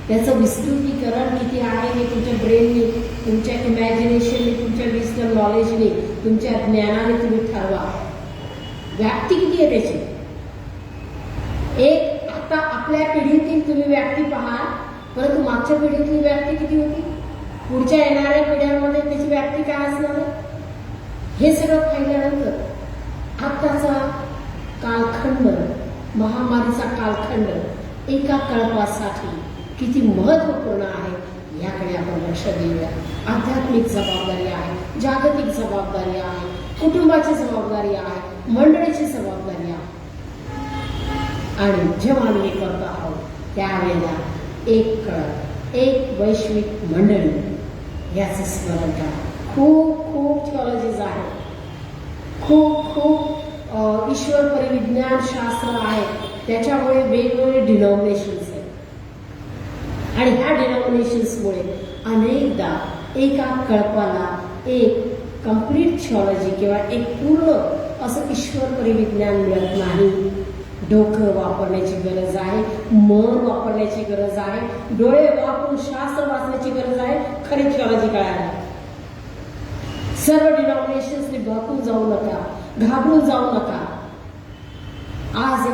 त्याचं विस्तृतीकरण किती आहे हे तुमच्या ब्रेनने, तुमच्या इमॅजिनेशनने, तुमच्या विस्डम नॉलेजने, तुमच्या ज्ञानाने तुम्ही ठरवा. व्याप्ती किती आहे त्याची? एक आता आपल्या पिढीतील तुम्ही व्याप्ती पहा, परंतु मागच्या पिढीतली व्याप्ती किती होती? पुढच्या येणाऱ्या पिढ्यांमध्ये त्याची व्याप्ती काय असणार आहे? हे सगळं पाहिल्यानंतर आताचा कालखंड, महामारीचा कालखंड एका कळपासाठी किती महत्वपूर्ण आहे याकडे आपण लक्ष देऊया. आध्यात्मिक जबाबदारी आहे, जागतिक जबाबदारी आहे, कुटुंबाची जबाबदारी आहे, मंडळीची जबाबदारी आहे. आणि जेव्हा आम्ही हे करतो आहोत त्यावेळेला एक कळप, एक वैश्विक मंडळी याचं स्मरण करा. खूप खूप थिओलॉजीज आहेत, खूप ईश्वर परिविज्ञान शास्त्र आहे. त्याच्यामुळे वेगवेगळे डिनॉमिनेशन्स आहेत आणि ह्या डिनॉमिनेशन्समुळे अनेकदा एका कळपाला एक कम्प्लीट थिओलॉजी किंवा एक पूर्ण असं ईश्वर परिविज्ञान मिळत नाही. डोकं वापरण्याची गरज आहे, मन वापरण्याची गरज आहे, डोळे वापरून शास्त्र वाचण्याची गरज आहे. खरी थिओलॉजी काय आहे? सर्व डिनॉमिनेशन्सने बहकून जाऊ नका, घाबरून जाऊ नका. आज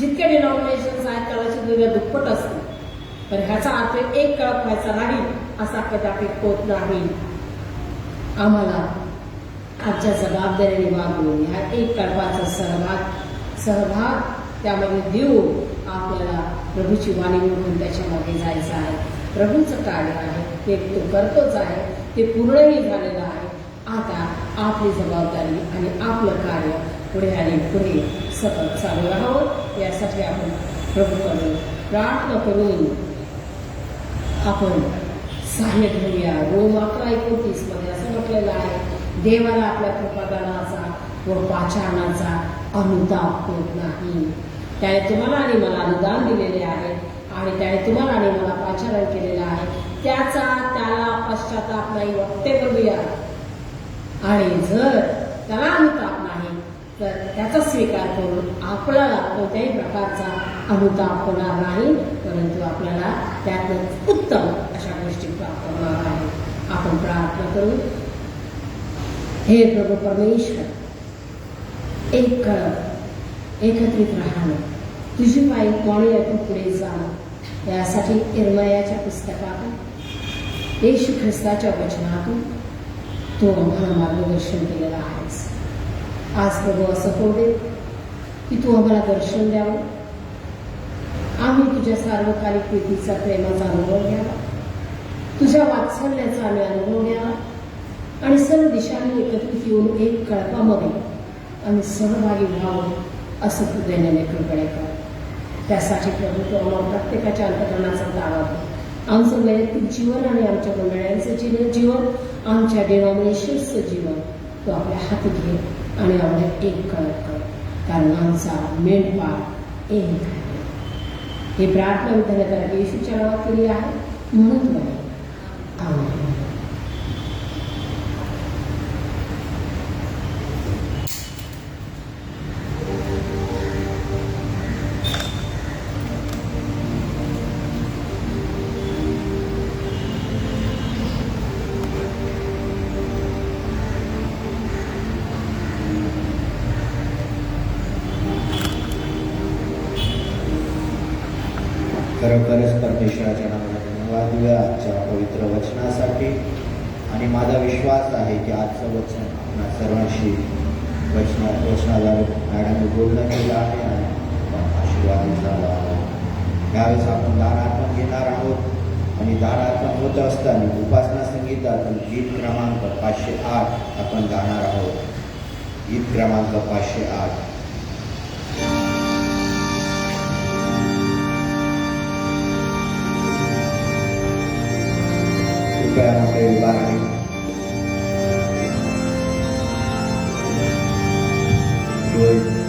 जितके डिनॉमिनेशन्स आहेत कदाचित वेगळ्या दुप्पट असतील, तर ह्याचा अर्थ एक कळप व्हायचा नाही असा कदाचित होत नाही. आम्हाला आमच्या जबाबदारीने वागून ह्या एक कळपाचा सहभाग त्यामध्ये देऊन आपल्याला प्रभूची वाणी म्हणून त्याच्या मागे जायचं आहे. प्रभूचं कार्य आहे ते तो करतोच आहे, ते पूर्णही झालेलं आहे. आता आपली जबाबदारी आणि आपलं कार्य पुढे आणि पुढे सतत चालू राहावं यासाठी आपण प्रभूकडून प्रार्थना करून आपण सहाय्य घेऊया. रोम 11:29 मध्ये असं म्हटलेलं आहे, देवाला आपल्या कृपादानाचा व पाचारणाचा अनुताप होत नाही. त्याने तुम्हाला आणि मला अनुदान दिलेले आहे आणि त्याने तुम्हाला आणि मला पाचारण केलेलं आहे. त्याला पश्चाताप नाही वाटते करूया. आणि जर त्याला अनुताप नाही तर त्याचा स्वीकार करून आपल्याला कोणत्याही प्रकारचा अनुताप होणार नाही, परंतु आपल्याला त्यातून उत्तम अशा गोष्टी प्राप्त होणार आहेत. आपण प्रार्थना करू. हे प्रभू परमेश्वर, एक एकत्रित राहणं, तुझी पायी कोणी यातून पुढे जाणं, यासाठी इर्मयाच्या पुस्तकातून येशू ख्रिस्ताच्या वचनातून तू आम्हाला मार्गदर्शन केलेलं आहेस. आज प्रभू असं होऊ दे की तू आम्हाला दर्शन द्यावं, आम्ही तुझ्या सार्वकालिक प्रीतीचा प्रेमाचा अनुभव घ्यावा, तुझ्या वात्सल्याचा आम्ही अनुभव घ्यावा आणि सर्व दिशांनी एकत्रित येऊन एक कळपामध्ये आम्ही सहभागी व्हावं असं तू देण्याने कृपणे कर. त्यासाठी प्रभू तू आम्हाला प्रत्येकाच्या अंतकरणाचा ताबा दे. आमचं वैयक्तिक जीवन आणि आमच्या मंडळांचं जीवन, आमच्या डिनॉमिनेशन्सचं जीवन तू आपल्या हाती घे आणि आम्हाला एक कर, कारण आमचा मेंढपाळ एक आहे. ही प्रार्थना विधान येशूच्या नावात केली आहे म्हणून तुला आमेन. खरोखरच परमेश्वराच्या नावाला धन्यवाद देऊया आजच्या पवित्र वचनासाठी. आणि माझा विश्वास आहे की आजचं वचन आपल्या सर्वांशी वचनाद्वारे मॅडमने बोलणं केलं आहे आणि आशीर्वादित झाला आहे. यावेळेस आपण दानार्पण घेणार आहोत आणि दानार्पण होत असताना उपासना संगीतातून गीत क्रमांक 508 आपण गाणार आहोत. गीत क्रमांक 508. कृपया आपले उभा राहील. Amen.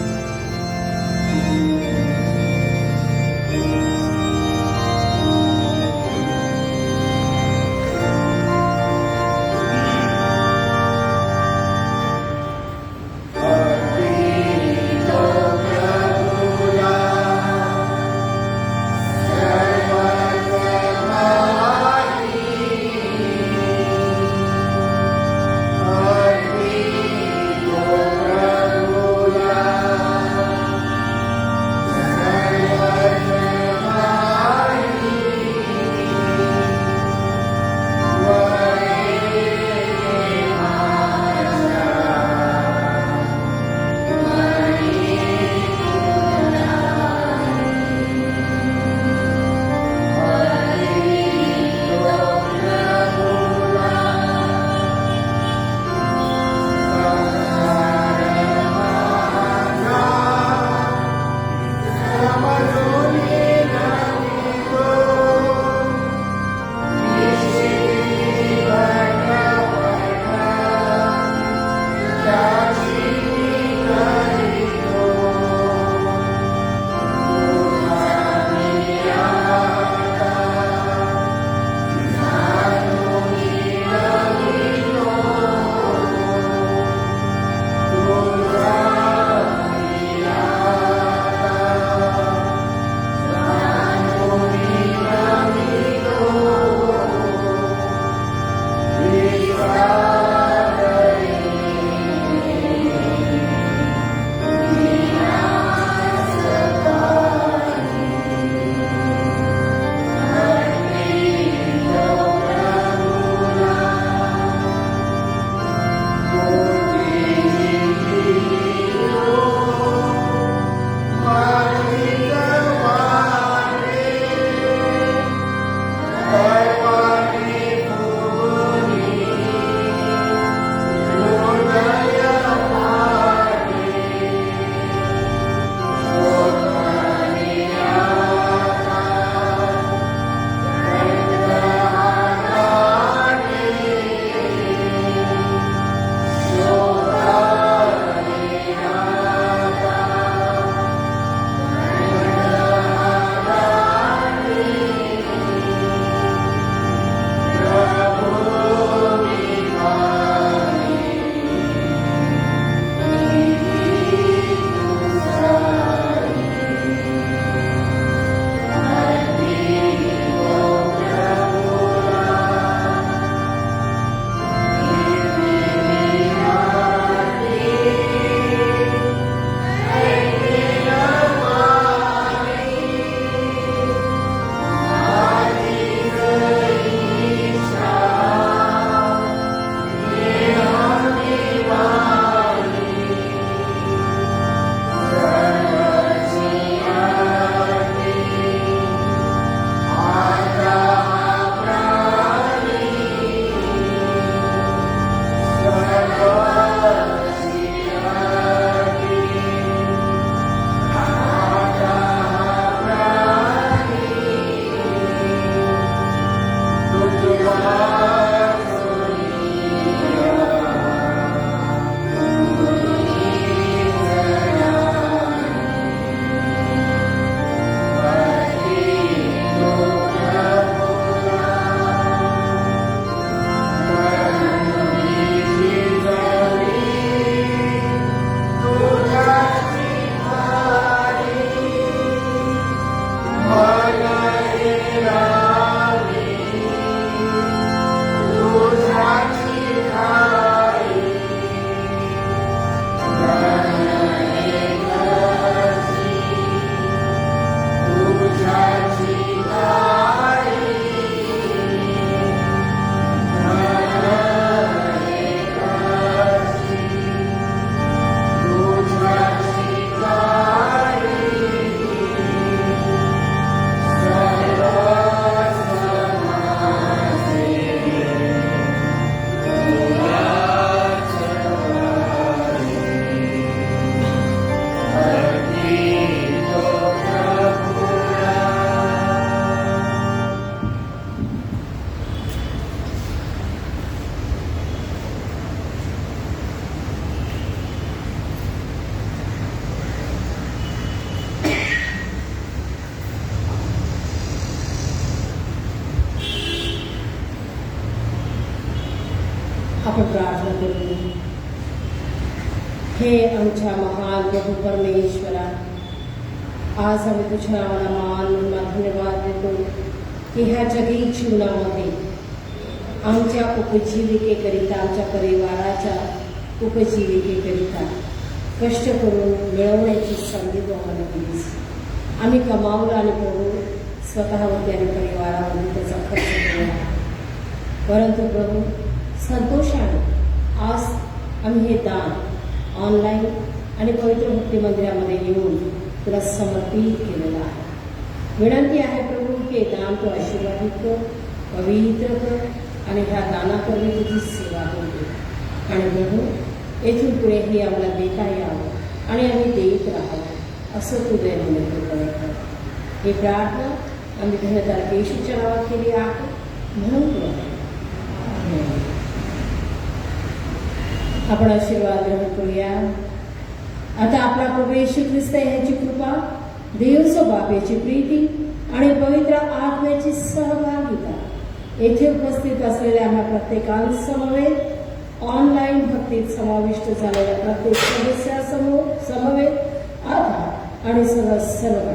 प्रार्थना करू. हे आमच्या महान प्रभू परमेश्वरा, आज आम्ही तुझ्या नावाला मान महिमा धन्यवाद देतो की ह्या जगी जीवनामध्ये आमच्या उपजीविकेकरिता, आमच्या परिवाराच्या उपजीविकेकरिता कष्ट करून मिळवण्याची संधी तू आम्हाला दिलीस. आम्ही कमावलं आणि प्रभू स्वतःवरती आणि परिवारावरती त्याचा खर्च केला. परंतु प्रभू संतोषाने आज आम्ही हे दान ऑनलाईन आणि पवित्र भक्ती मंदिरामध्ये येऊन तुला समर्पित केलेलं आहे. विनंती आहे प्रभू की हे दान तू आशीर्वादित कर, पवित्र कर आणि ह्या दानाकरवी तुझी सेवा करतो. आणि प्रभू येथून पुढेही आम्हाला देता यावं आणि आम्ही देत राहावं असं तू दयाने कर. ही प्रार्थना आम्ही धन्यतारक येशूच्या नावात केली आहे म्हणून तुला आपण आशीर्वाद ग्रहण करूया. आता आपला प्रभू येशू ख्रिस्त ह्याची कृपा, देवचं बाप याची प्रीती आणि पवित्र आत्म्याची सहभागिता येथे उपस्थित असलेल्या आम्हा प्रत्येकांसमवेत, ऑनलाईन भक्तीत समाविष्ट झालेल्या प्रत्येक सदस्यासमोर समवेत आता आणि सर्व सर्व